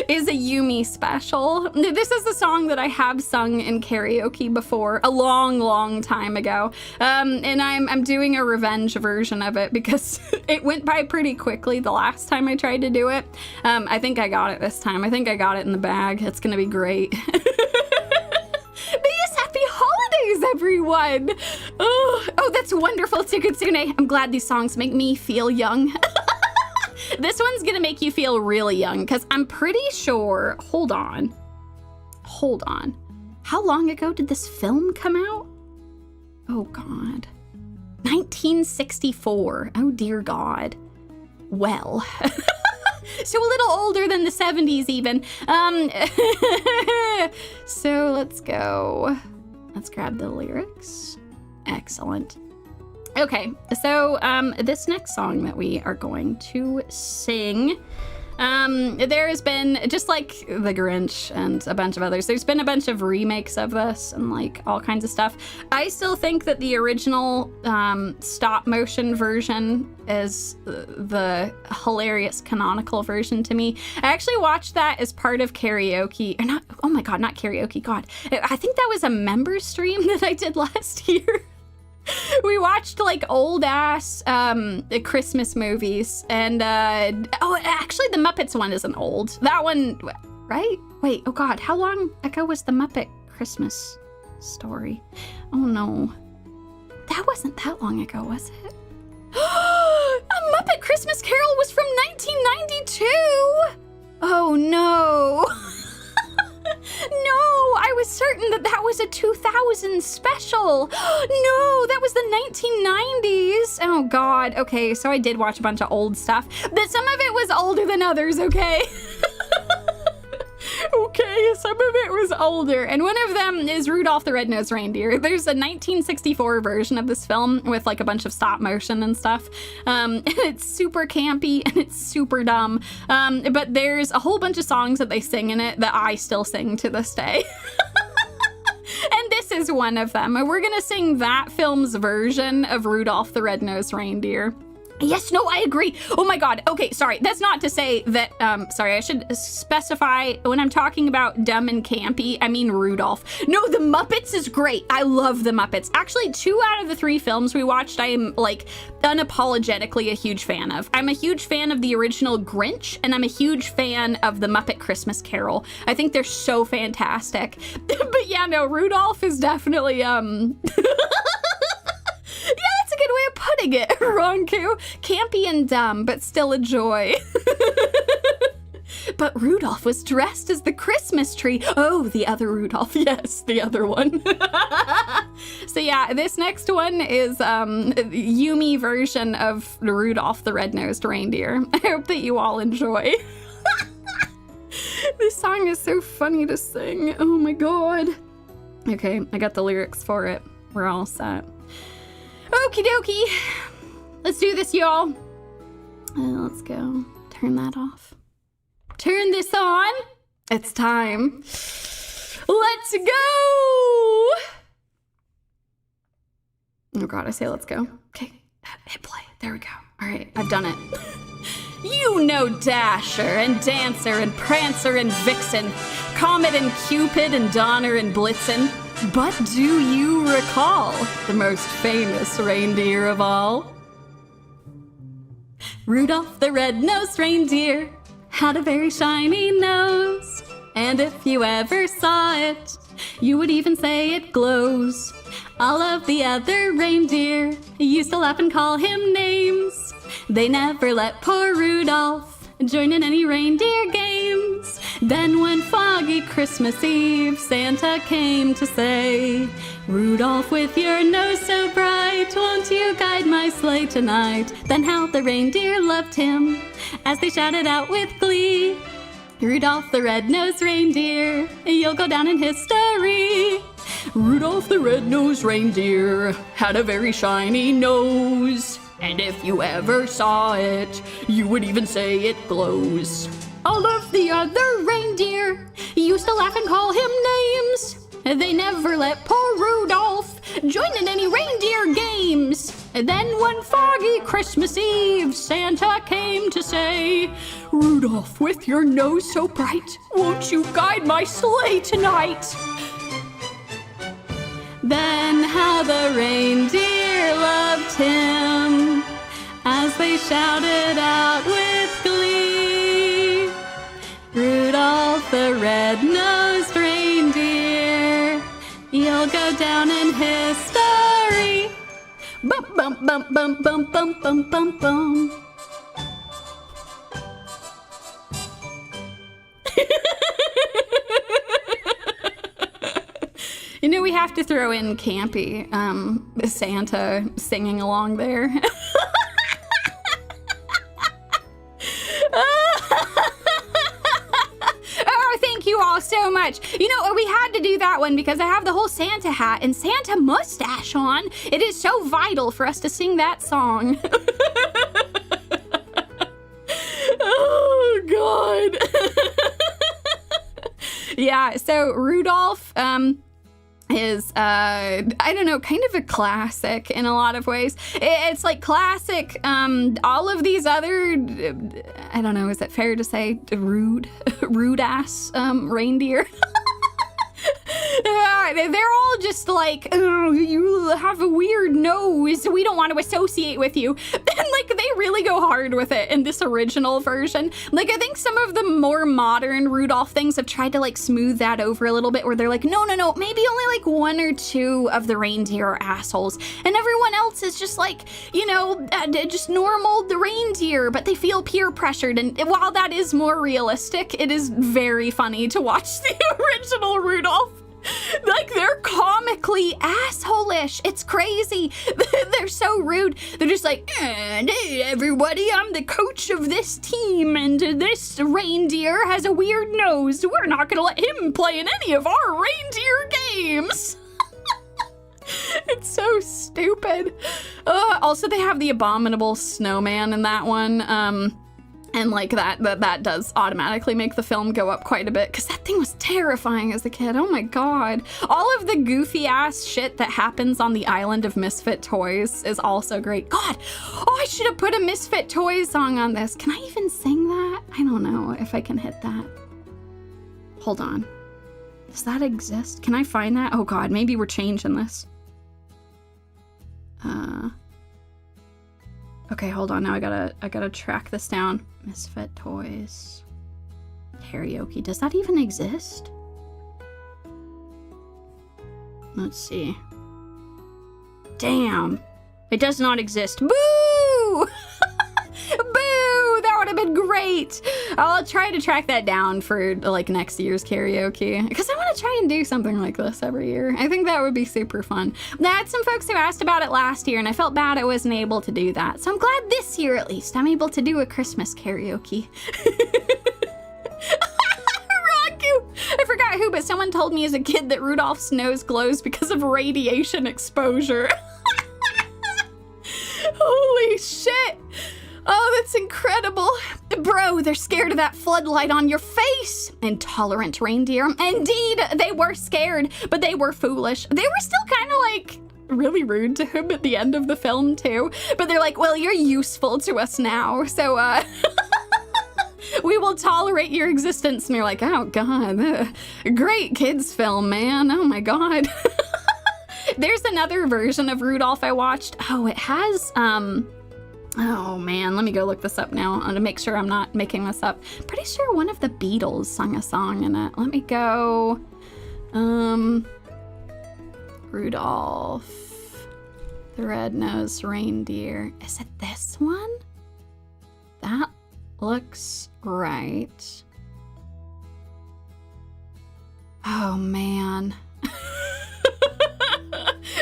is a Yumi special. This is the song that I have sung in karaoke before, a long, long time ago. And I'm doing a revenge version of it because it went by pretty quickly the last time I tried to do it. I think I got it this time. I think I got it in the bag. It's gonna be great. But yes, happy holidays, everyone! Oh, that's wonderful, Tsukitsune. I'm glad these songs make me feel young. This one's gonna make you feel really young, because I'm pretty sure... Hold on. How long ago did this film come out? Oh, God. 1964. Oh, dear God. Well... So a little older than the 70s even. So let's go. Let's grab the lyrics. Excellent. Okay, so this next song that we are going to sing, there has been, just like The Grinch and a bunch of others, there's been a bunch of remakes of this and all kinds of stuff. I still think that the original stop motion version is the hilarious canonical version to me. I actually watched that as part of karaoke, or not, oh my God, not karaoke, God. I think that was a member stream that I did last year. We watched like old ass Christmas movies, and oh, actually the Muppets one isn't old. That one, right? Wait, oh god, how long ago was the Muppet Christmas Story? Oh no, that wasn't that long ago, was it? A Muppet Christmas Carol was from 1992. Oh no. No, I was certain that that was a 2000 special. No, that was the 1990s. Oh God. Okay, so I did watch a bunch of old stuff, but some of it was older than others, okay? Okay, some of it was older, and one of them is Rudolph the Red-Nosed Reindeer. There's a 1964 version of this film with like a bunch of stop motion and stuff. And it's super campy and it's super dumb. But there's a whole bunch of songs that they sing in it that I still sing to this day. And this is one of them. We're gonna sing that film's version of Rudolph the Red-Nosed Reindeer. Yes, no, I agree. Oh my God. Okay, sorry. That's not to say that, sorry, I should specify when I'm talking about dumb and campy, I mean Rudolph. No, the Muppets is great. I love the Muppets. Actually, 2 out of the 3 films we watched, I am like unapologetically a huge fan of. I'm a huge fan of the original Grinch, and I'm a huge fan of the Muppet Christmas Carol. I think they're so fantastic. But yeah, no, Rudolph is definitely, yeah, that's a good way of putting it, Ronku. Campy and dumb, but still a joy. But Rudolph was dressed as the Christmas tree. Oh, the other Rudolph. Yes, the other one. So yeah, this next one is Yumi version of Rudolph the Red-Nosed Reindeer. I hope that you all enjoy. This song is so funny to sing. Oh my God. Okay, I got the lyrics for it. We're all set. Okie dokie. Let's do this, y'all. Let's go. Turn that off. Turn this on. It's time. Let's go. Oh God, I say let's go. Okay, hit play. There we go. All right, I've done it. You know Dasher and Dancer and Prancer and Vixen, Comet and Cupid and Donner and Blitzen. But do you recall the most famous reindeer of all? Rudolph the Red-Nosed Reindeer had a very shiny nose, and if you ever saw it, you would even say it glows. All of the other reindeer used to laugh and call him names. They never let poor Rudolph join in any reindeer games. Then one foggy Christmas Eve, Santa came to say, Rudolph, with your nose so bright, won't you guide my sleigh tonight? Then how the reindeer loved him as they shouted out with glee, Rudolph the Red-Nosed Reindeer, you'll go down in history. Rudolph the Red-Nosed Reindeer had a very shiny nose, and if you ever saw it, you would even say it glows. All of the other reindeer used to laugh and call him names. They never let poor Rudolph join in any reindeer games. And then one foggy Christmas Eve, Santa came to say, Rudolph, with your nose so bright, won't you guide my sleigh tonight? Then how the reindeer loved him as they shouted out with glee, Rudolph the Red-Nosed Reindeer, you'll go down in history. Bum bum bum bum bum bum bum bum bum. You know, we have to throw in campy, Santa singing along there. Oh, thank you all so much. You know, we had to do that one because I have the whole Santa hat and Santa mustache on. It is so vital for us to sing that song. Oh, God. Yeah, so Rudolph, is, I don't know, kind of a classic in a lot of ways. It's like classic, all of these other, I don't know, is it fair to say rude ass, reindeer? they're all just like, oh, you have a weird nose, we don't want to associate with you. And like, they really go hard with it in this original version. Like, I think some of the more modern Rudolph things have tried to like smooth that over a little bit, where they're like, no, maybe only like 1 or 2 of the reindeer are assholes, and everyone else is just like, you know, just normal the reindeer, but they feel peer pressured. And while that is more realistic, it is very funny to watch the original Rudolph. Like, they're comically asshole-ish. It's crazy. They're so rude. They're just like, hey, everybody, I'm the coach of this team, and this reindeer has a weird nose. We're not gonna let him play in any of our reindeer games. It's so stupid. Also, they have the abominable snowman in that one. And like that does automatically make the film go up quite a bit, because that thing was terrifying as a kid. Oh my God. All of the goofy ass shit that happens on the island of Misfit Toys is also great. God, oh, I should have put a Misfit Toys song on this. Can I even sing that? I don't know if I can hit that. Hold on. Does that exist? Can I find that? Oh God, maybe we're changing this. Okay, hold on. Now I gotta track this down. Misfit Toys. Karaoke. Does that even exist? Let's see. Damn. It does not exist. Boo! Boo! That would have been great. I'll try to track that down for like next year's karaoke, because I want to try and do something like this every year. I think that would be super fun. I had some folks who asked about it last year, and I felt bad I wasn't able to do that. So I'm glad this year, at least, I'm able to do a Christmas karaoke. I forgot who, but someone told me as a kid that Rudolph's nose glows because of radiation exposure. Holy shit. Oh, that's incredible. Bro, they're scared of that floodlight on your face. Intolerant reindeer. Indeed, they were scared, but they were foolish. They were still kind of like really rude to him at the end of the film too. But they're like, well, you're useful to us now, so we will tolerate your existence. And you're like, oh God, great kids film, man. Oh my God. There's another version of Rudolph I watched. Oh, it has, oh man, let me go look this up now to make sure I'm not making this up. Pretty sure one of the Beatles sung a song in it. Let me go. Rudolph the Red-Nosed Reindeer. Is it this one? That looks right. Oh man.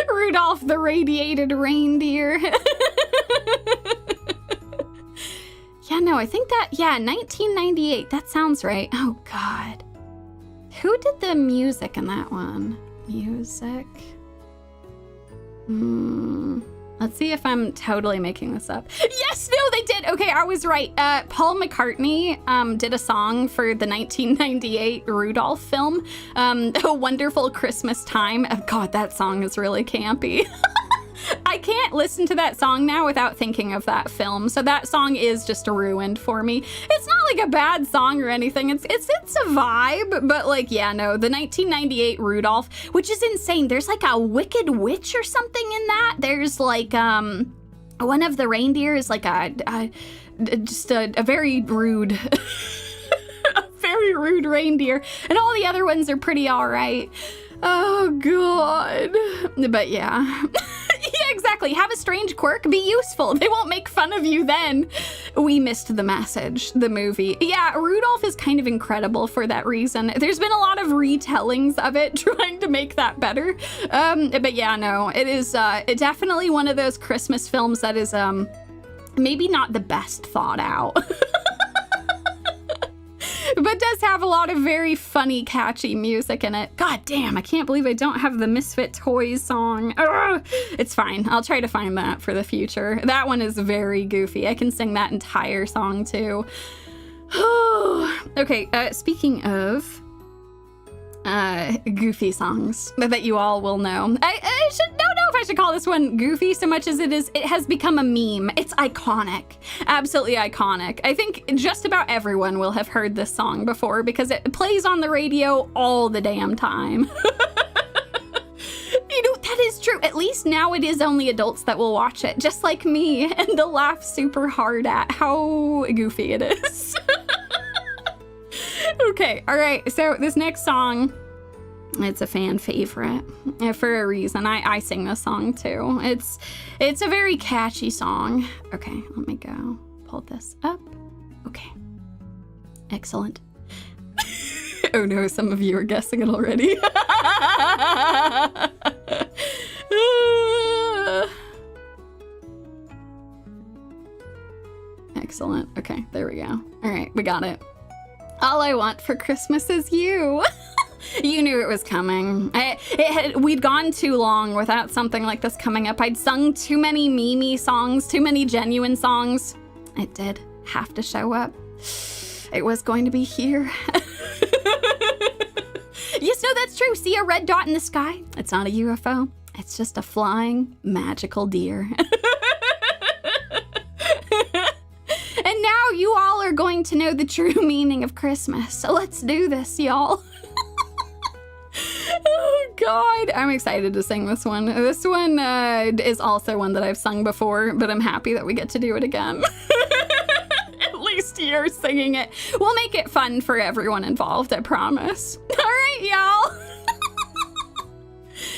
Rudolph the Radiated Reindeer. Yeah, no, I think that, yeah, 1998. That sounds right. Oh, God. Who did the music in that one? Music? Let's see if I'm totally making this up. Yes, no, they did. Okay, I was right. Paul McCartney did a song for the 1998 Rudolph film, A Wonderful Christmas Time. Oh, God, that song is really campy. I can't listen to that song now without thinking of that film. So that song is just ruined for me. It's not like a bad song or anything. It's a vibe, but like, yeah, no, the 1998 Rudolph, which is insane. There's like a wicked witch or something in that. There's like, one of the reindeer is like just a very rude, a very rude reindeer. And all the other ones are pretty all right. Oh, God. But yeah. Yeah, exactly. Have a strange quirk, be useful. They won't make fun of you then. We missed the message, the movie. Yeah, Rudolph is kind of incredible for that reason. There's been a lot of retellings of it trying to make that better. But yeah, no, it is definitely one of those Christmas films that is maybe not the best thought out. But does have a lot of very funny, catchy music in it. God damn, I can't believe I don't have the Misfit Toys song. Ugh. It's fine. I'll try to find that for the future. That one is very goofy. I can sing that entire song too. Okay, speaking of goofy songs that you all will know. I don't know if I should call this one goofy so much as it has become a meme. It's iconic. Absolutely iconic. I think just about everyone will have heard this song before because it plays on the radio all the damn time. true. At least now it is only adults that will watch it, just like me, and they'll laugh super hard at how goofy it is. Okay, all right. So this next song, it's a fan favorite for a reason. I sing this song too. It's a very catchy song. Okay, let me go pull this up. Okay, excellent. Oh no, some of you are guessing it already. Excellent. Okay, there we go. All right, we got it. All I want for Christmas is you. You knew it was coming. We'd gone too long without something like this coming up. I'd sung too many meme songs, too many genuine songs. It did have to show up. It was going to be here. Yes, no, that's true. See a red dot in the sky? It's not a UFO. It's just a flying magical deer. And now you all are going to know the true meaning of Christmas. So let's do this, y'all. Oh, God. I'm excited to sing this one. This one is also one that I've sung before, but I'm happy that we get to do it again. At least you're singing it. We'll make it fun for everyone involved, I promise. All right, y'all.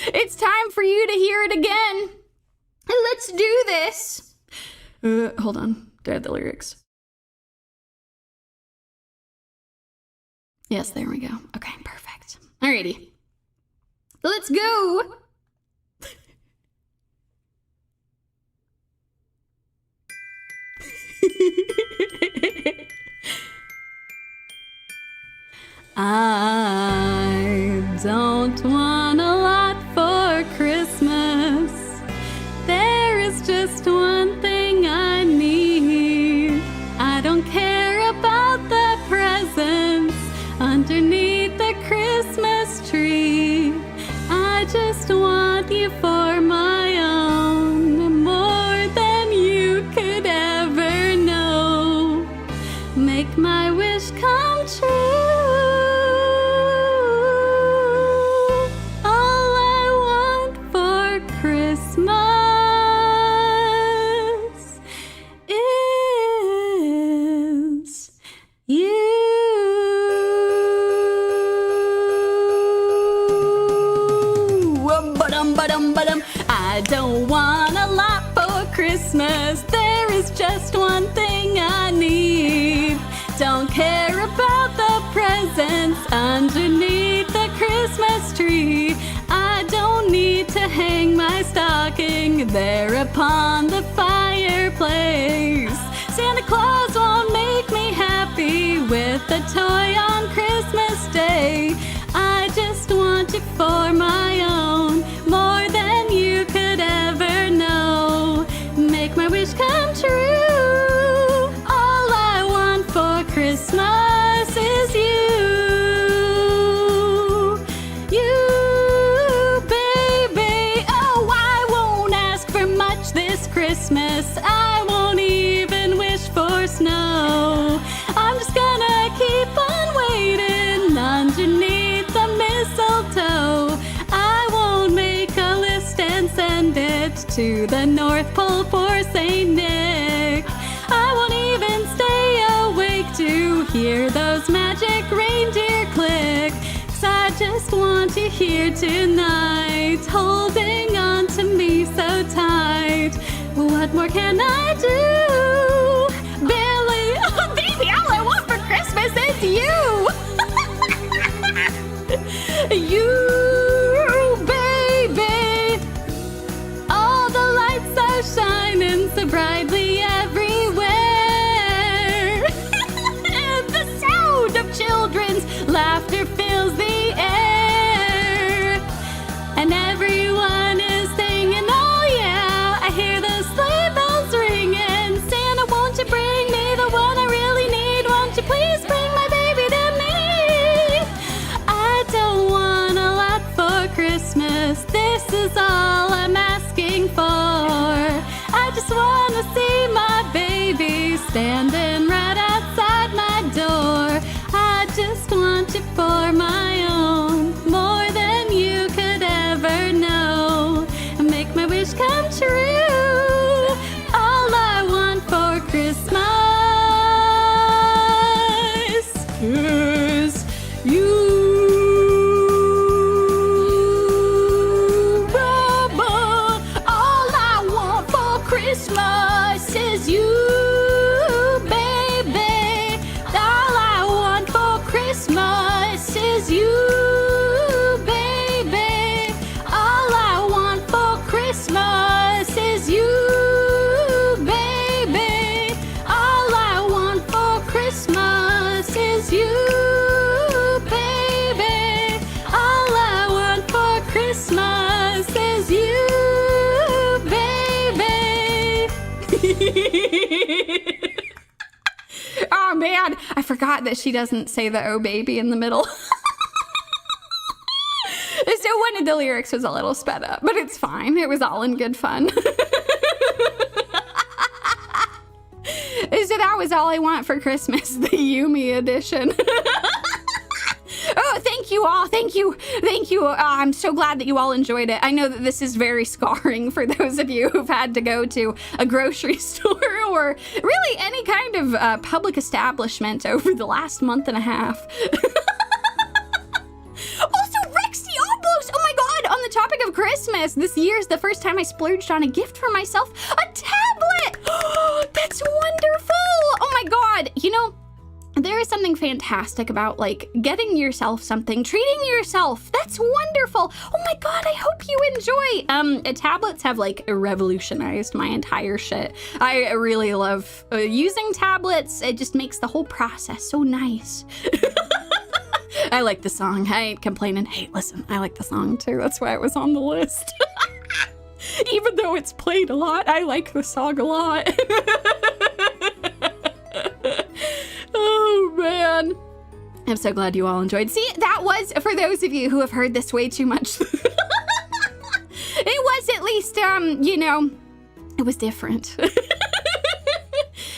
It's time for you to hear it again. Let's do this. Hold on. Do I have the lyrics? Yes, there we go. Okay, perfect. Alrighty. Let's go. I don't want a lot for Christmas. There is just one thing I need. I don't care about the presents underneath the Christmas tree. I just want you for my own, more than you could ever know. Make my wish come true. All I want for Christmas is you. I don't want a lot for Christmas. There is just one thing I need. Don't care about the presents underneath the Christmas tree. I don't need to hang my stocking there upon the fireplace. Santa Claus won't make me happy with a toy on Christmas Day. I just want you for my own, more than you could ever know. Make my wish come true. All I want for Christmas is you. You, baby. Oh, I won't ask for much this Christmas. I won't even wish for snow. I'm just gonna keep on waiting underneath the mistletoe. I won't make a list and send it to the North Pole for St. Nick. I won't even stay awake to hear those magic reindeer click. 'Cause I just want you here tonight, holding on to me so tight. What more can I do? Billy, oh, baby, all I want for Christmas is you. You, baby. All the lights are shining so brightly everywhere. And the sound of children's laughter fills the air. And everyone is singing, oh yeah. I hear the sleigh bells ringing. Santa, won't you bring me the one I really need? Won't you please bring my baby to me? I don't want a forgot that she doesn't say the "oh baby" in the middle. So one of the lyrics was a little sped up, but it's fine. It was all in good fun. So that was all I want for Christmas, the Yumi edition. Oh, thank you all. Thank you. Thank you. I'm so glad that you all enjoyed it. I know that this is very scarring for those of you who've had to go to a grocery store or really any kind of public establishment over the last month and a half. Also, Rex Diablos! Oh my god, on the topic of Christmas, this year's the first time I splurged on a gift for myself, a tablet! That's wonderful! Oh my god, you know, there is something fantastic about, like, getting yourself something, treating yourself. That's wonderful. Oh my god, I hope you enjoy. Tablets have, like, revolutionized my entire shit. I really love using tablets. It just makes the whole process so nice. I like the song. I ain't complaining. Hey, listen, I like the song too. That's why it was on the list. Even though it's played a lot, I like the song a lot. Oh, man. I'm so glad you all enjoyed. See, that was, for those of you who have heard this way too much, it was at least, you know, it was different.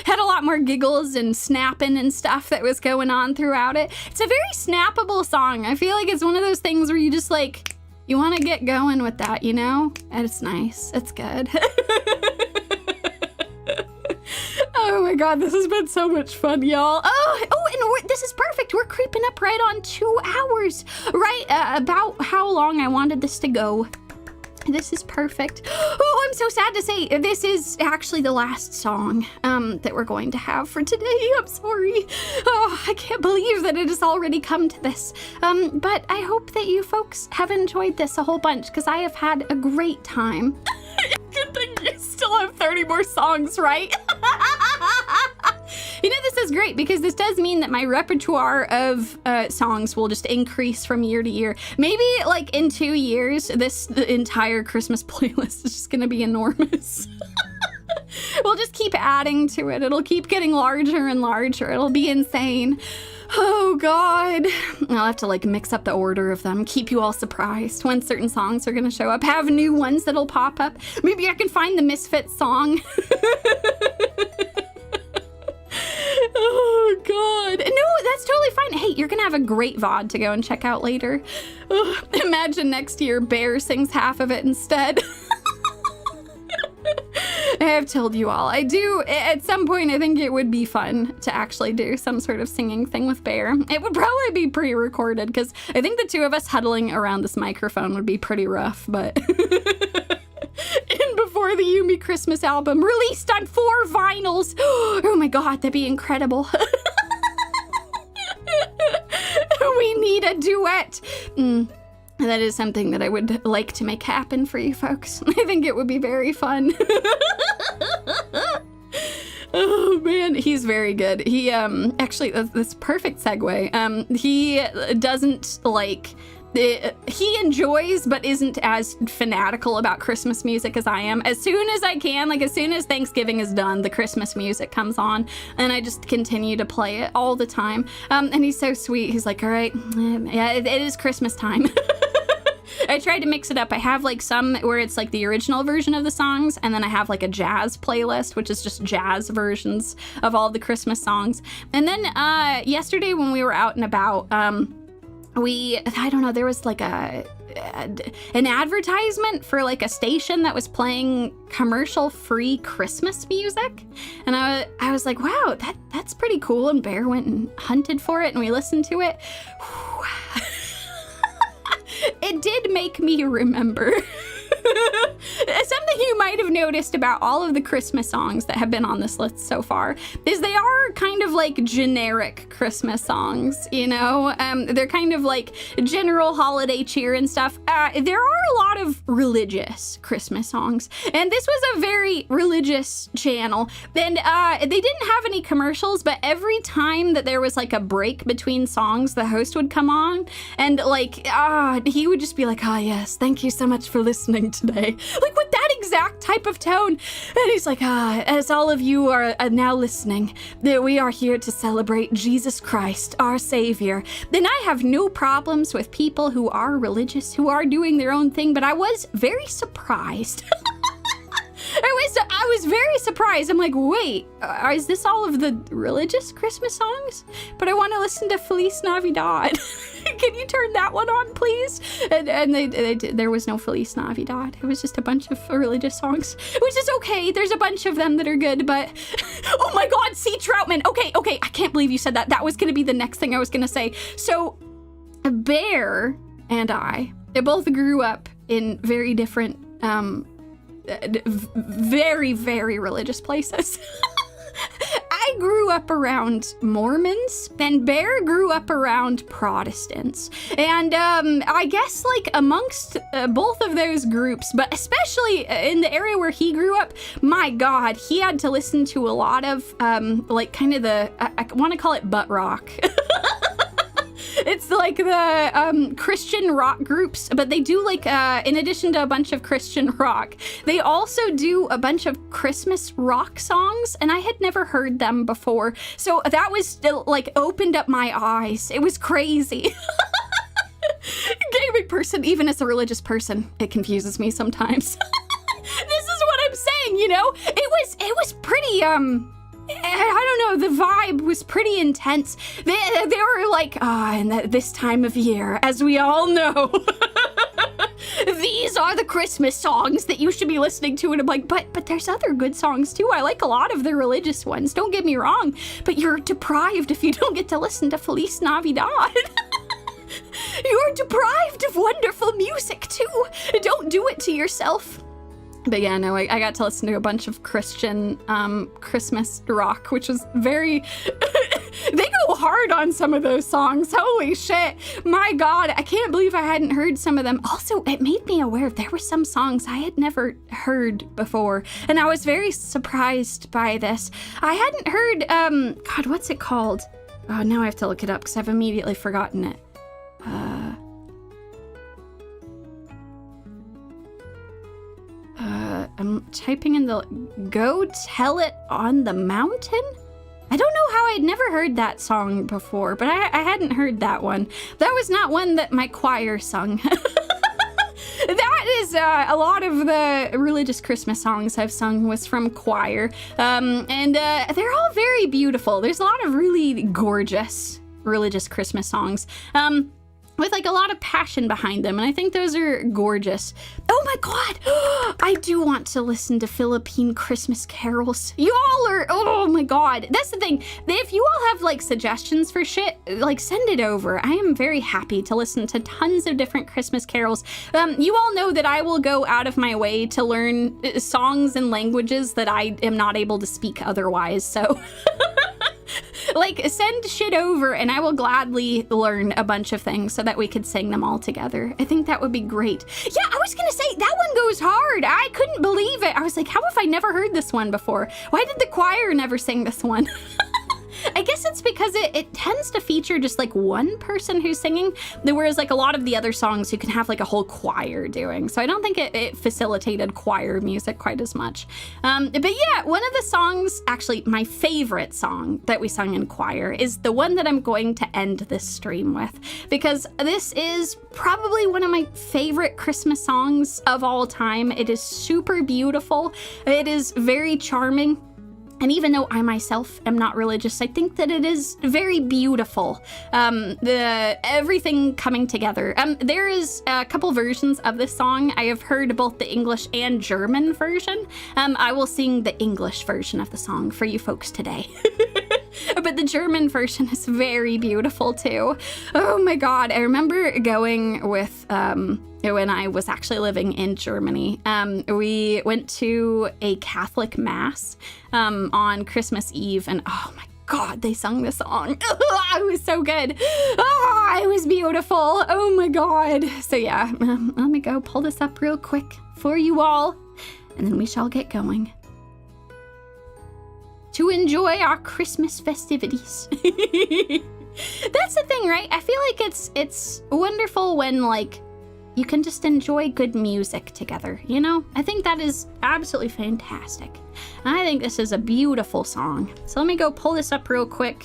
Had a lot more giggles and snapping and stuff that was going on throughout it. It's a very snappable song. I feel like it's one of those things where you just, like, you want to get going with that, you know? And it's nice. It's good. Oh my god, this has been so much fun, y'all. And this is perfect. We're creeping up right on 2 hours. Right about how long I wanted this to go. This is perfect. Oh, I'm so sad to say this is actually the last song that we're going to have for today. I'm sorry. Oh, I can't believe that it has already come to this. But I hope that you folks have enjoyed this a whole bunch because I have had a great time. Good thing you still have 30 more songs, right? You know, this is great because this does mean that my repertoire of songs will just increase from year to year. Maybe like in 2 years, this entire Christmas playlist is just gonna be enormous. We'll just keep adding to it. It'll keep getting larger and larger. It'll be insane. Oh god. I'll have to like mix up the order of them, keep you all surprised when certain songs are gonna show up, have new ones that'll pop up. Maybe I can find the Misfits song. Oh god. No, that's totally fine. Hey, you're gonna have a great VOD to go and check out later. Imagine next year Bear sings half of it instead. I have told you all, I do, at some point, I think it would be fun to actually do some sort of singing thing with Bear. It would probably be pre-recorded, because I think the two of us huddling around this microphone would be pretty rough, but... And before the Yumi Christmas album, released on 4 vinyls! Oh my god, that'd be incredible. We need a duet! That is something that I would like to make happen for you folks. I think it would be very fun. Oh man, he's very good. He, actually, that's perfect segue. He doesn't like... He enjoys but isn't as fanatical about Christmas music as I am. As soon as I can, like as soon as Thanksgiving is done, the Christmas music comes on and I just continue to play it all the time. And he's so sweet. He's like, all right, yeah, it is Christmas time. I tried to mix it up. I have like some where it's like the original version of the songs, and then I have like a jazz playlist, which is just jazz versions of all the Christmas songs. And then yesterday when we were out and about, I don't know, there was like an advertisement for like a station that was playing commercial-free Christmas music. And I was like, wow, that's pretty cool. And Bear went and hunted for it and we listened to it. It did make me remember something you might have noticed about all of the Christmas songs that have been on this list so far is they are kind of like generic Christmas songs, you know? They're kind of like general holiday cheer and stuff. There are a lot of religious Christmas songs, and this was a very religious channel. And they didn't have any commercials, but every time that there was like a break between songs, the host would come on and like, he would just be like, yes, thank you so much for listening today. Like with that exact exact type of tone. And he's like, as all of you are now listening, that we are here to celebrate Jesus Christ, our Savior. Then I have no problems with people who are religious, who are doing their own thing, but I was very surprised. I was very surprised. I'm like, wait, is this all of the religious Christmas songs? But I want to listen to Feliz Navidad. Can you turn that one on, please? And there was no Feliz Navidad. It was just a bunch of religious songs, which is okay. There's a bunch of them that are good, but oh my God, C. Troutman. Okay, I can't believe you said that. That was going to be the next thing I was going to say. So Bear and they both grew up in very different, very, very religious places. I grew up around Mormons, and Bear grew up around Protestants. And I guess like amongst both of those groups, but especially in the area where he grew up, my God, he had to listen to a lot of like kind of I want to call it butt rock. It's like the Christian rock groups, but they do like, in addition to a bunch of Christian rock, they also do a bunch of Christmas rock songs, and I had never heard them before. So that was like opened up my eyes. It was crazy. Gaming person, even as a religious person, it confuses me sometimes. This is what I'm saying, you know? It was pretty, I don't know, the vibe was pretty intense. They were like, and this time of year, as we all know, these are the Christmas songs that you should be listening to. And I'm like, but there's other good songs too. I like a lot of the religious ones, don't get me wrong, but you're deprived if you don't get to listen to Feliz Navidad. You're deprived of wonderful music too. Don't do it to yourself. But yeah, no, I got to listen to a bunch of Christian Christmas rock, which was very... They go hard on some of those songs. Holy shit. My God, I can't believe I hadn't heard some of them. Also, it made me aware there were some songs I had never heard before, and I was very surprised by this. I hadn't heard, God, what's it called? Oh, now I have to look it up because I've immediately forgotten it. I'm typing in the Go Tell It on the Mountain? I don't know how I'd never heard that song before, but I hadn't heard that one. That was not one that my choir sung. That is a lot of the religious Christmas songs I've sung was from choir. And they're all very beautiful. There's a lot of really gorgeous religious Christmas songs. With like a lot of passion behind them, and I think those are gorgeous. Oh my God, I do want to listen to Philippine Christmas carols. You all are, oh my God. That's the thing, if you all have like suggestions for shit, like send it over. I am very happy to listen to tons of different Christmas carols. You all know that I will go out of my way to learn songs and languages that I am not able to speak otherwise, so... Like, send shit over and I will gladly learn a bunch of things so that we could sing them all together. I think that would be great. Yeah, I was gonna say, that one goes hard. I couldn't believe it. I was like, how have I never heard this one before? Why did the choir never sing this one? I guess it's because it tends to feature just like one person who's singing, whereas like a lot of the other songs you can have like a whole choir doing. So I don't think it facilitated choir music quite as much. But yeah, one of the songs, actually my favorite song that we sung in choir is the one that I'm going to end this stream with, because this is probably one of my favorite Christmas songs of all time. It is super beautiful. It is very charming. And even though I myself am not religious, I think that it is very beautiful. Everything coming together. There is a couple versions of this song. I have heard both the English and German version. I will sing the English version of the song for you folks today. But the German version is very beautiful too. Oh my God. I remember going with, when I was actually living in Germany, we went to a Catholic mass on Christmas Eve, and oh my God, they sung the song. It was so good. Oh, it was beautiful. Oh my God. So yeah, let me go pull this up real quick for you all, and then we shall get going to enjoy our Christmas festivities. That's the thing, right? I feel like it's wonderful when like you can just enjoy good music together, you know? I think that is absolutely fantastic. I think this is a beautiful song. So let me go pull this up real quick.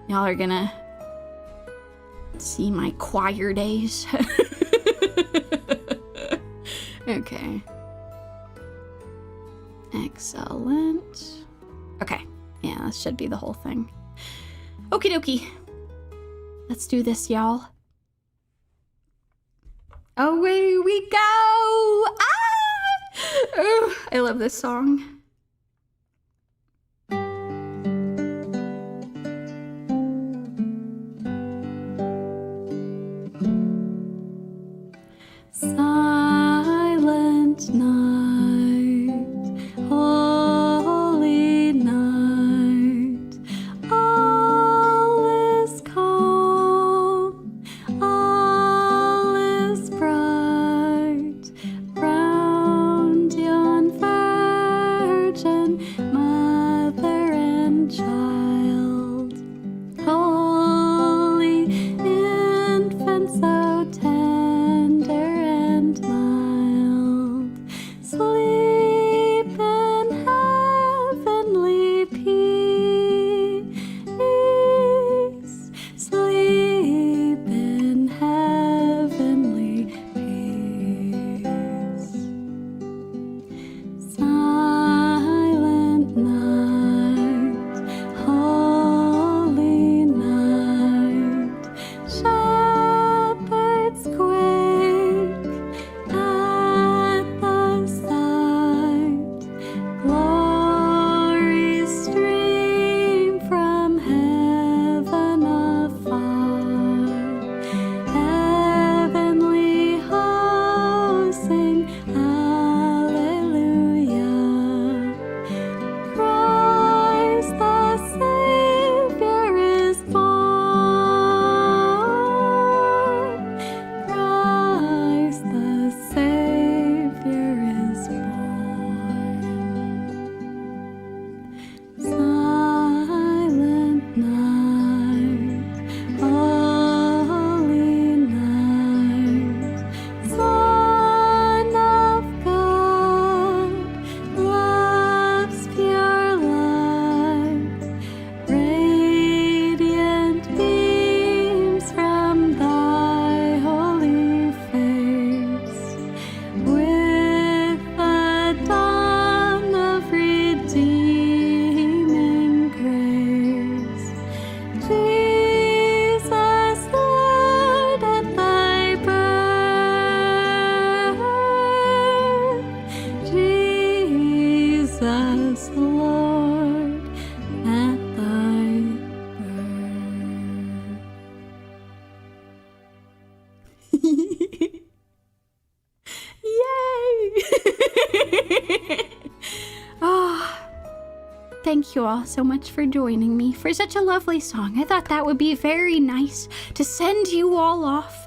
Y'all are gonna see my choir days. Okay. Excellent. Okay. Yeah, that should be the whole thing. Okie dokie. Let's do this, y'all. Away we go! Ah! Oh, I love this song. Silent night, holy night, all is calm, all is bright, round yon virgin mother and child, holy infant so tender and mild, sleep in heavenly peace, sleep in heavenly peace. Silent night, holy night, shepherds quake at the sight, glories stream from heaven afar, heavenly hosts sing hallelujah. Christ the Savior is born. Christ the Savior is born. Silent night, holy night, Son of God, love's pure light, radiant beams from thy holy face, with the dawn of redeeming grace. Jesus, Lord, at thy birth, Jesus, Lord, at thy birth. Yay! Ah, thank you all so much for joining me for such a lovely song. I thought that would be very nice to send you all off,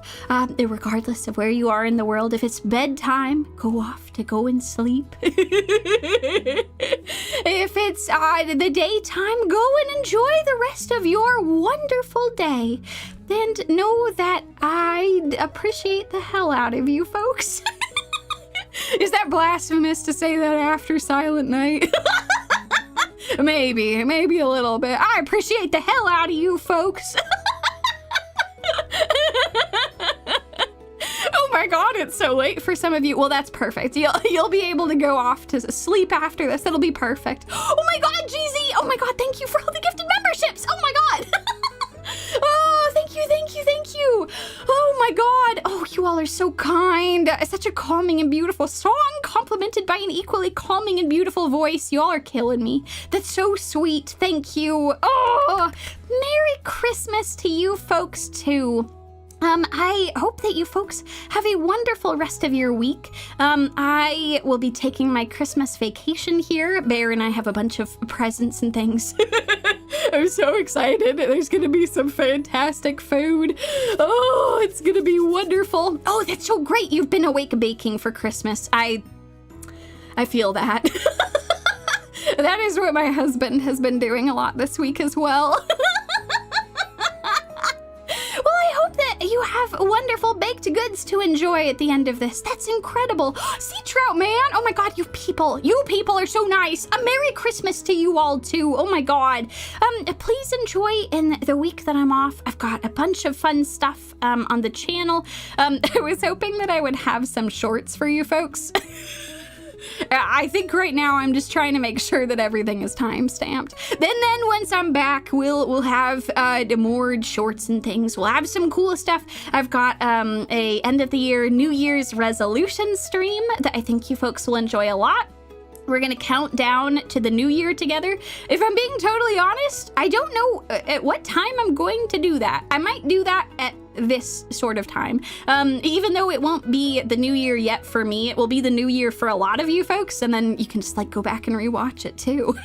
regardless of where you are in the world. If it's bedtime, go off to go and sleep. If it's the daytime, go and enjoy the rest of your wonderful day. And know that I appreciate the hell out of you folks. Is that blasphemous to say that after Silent Night? Maybe a little bit. I appreciate the hell out of you folks. Oh my god, it's so late for some of you. Well, that's perfect. You'll be able to go off to sleep after this. That'll be perfect. Oh my god, GZ! Oh my god, thank you for all the gifted memberships! Oh my god! Oh, thank you, thank you, thank you. Oh my god. Oh, you all are so kind. Such a calming and beautiful song, complimented by an equally calming and beautiful voice. You all are killing me. That's so sweet. Thank you. Oh, Merry Christmas to you folks too. I hope that you folks have a wonderful rest of your week. I will be taking my Christmas vacation here. Bear and I have a bunch of presents and things. I'm so excited. There's gonna be some fantastic food. Oh, it's gonna be wonderful. Oh, that's so great. You've been awake baking for Christmas. I feel that. That is what my husband has been doing a lot this week as well. Well, I hope that you have wonderful baked goods to enjoy at the end of this. That's incredible. Sea trout, man. Oh my God, you people are so nice. A Merry Christmas to you all too. Oh my God. Please enjoy in the week that I'm off. I've got a bunch of fun stuff on the channel. I was hoping that I would have some shorts for you folks. I think right now I'm just trying to make sure that everything is time-stamped. Then once I'm back, we'll have more shorts and things. We'll have some cool stuff. I've got a end of the year New Year's resolution stream that I think you folks will enjoy a lot. We're gonna count down to the new year together. If I'm being totally honest, I don't know at what time I'm going to do that. I might do that at this sort of time. Even though it won't be the new year yet for me, it will be the new year for a lot of you folks, and then you can just like go back and rewatch it too.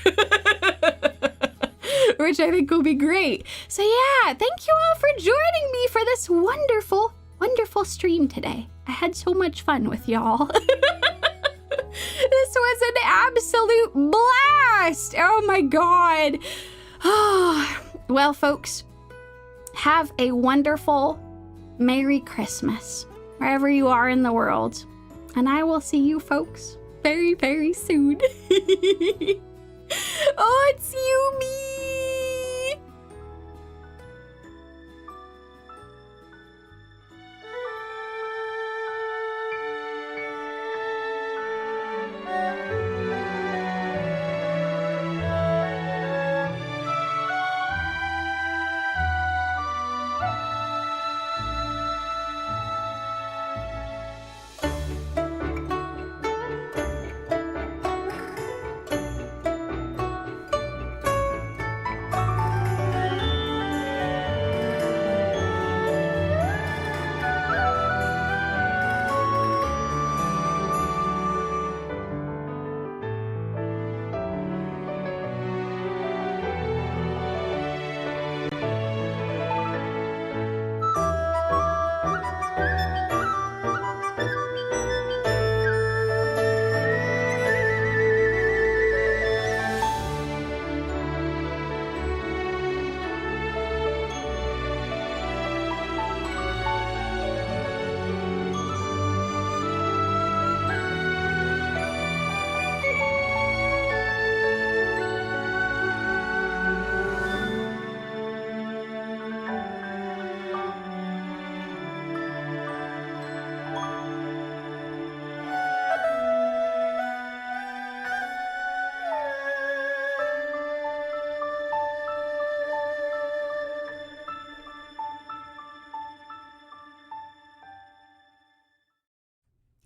Which I think will be great. So yeah, thank you all for joining me for this wonderful, wonderful stream today. I had so much fun with y'all. This was an absolute blast. Oh my God. Oh, well, folks, have a wonderful Merry Christmas wherever you are in the world. And I will see you folks very, very soon. Oh, it's you, me.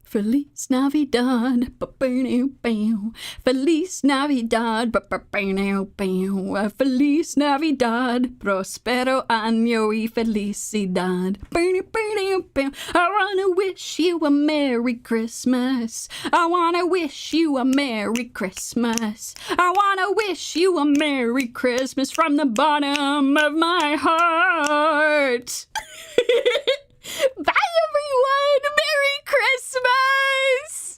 Feliz Navidad, Feliz Navidad, Feliz Navidad, prospero año y felicidad. I wanna wish you a Merry Christmas. I wanna wish you a Merry Christmas. I wanna wish you a Merry Christmas from the bottom of my heart. Bye, everyone. Merry Christmas.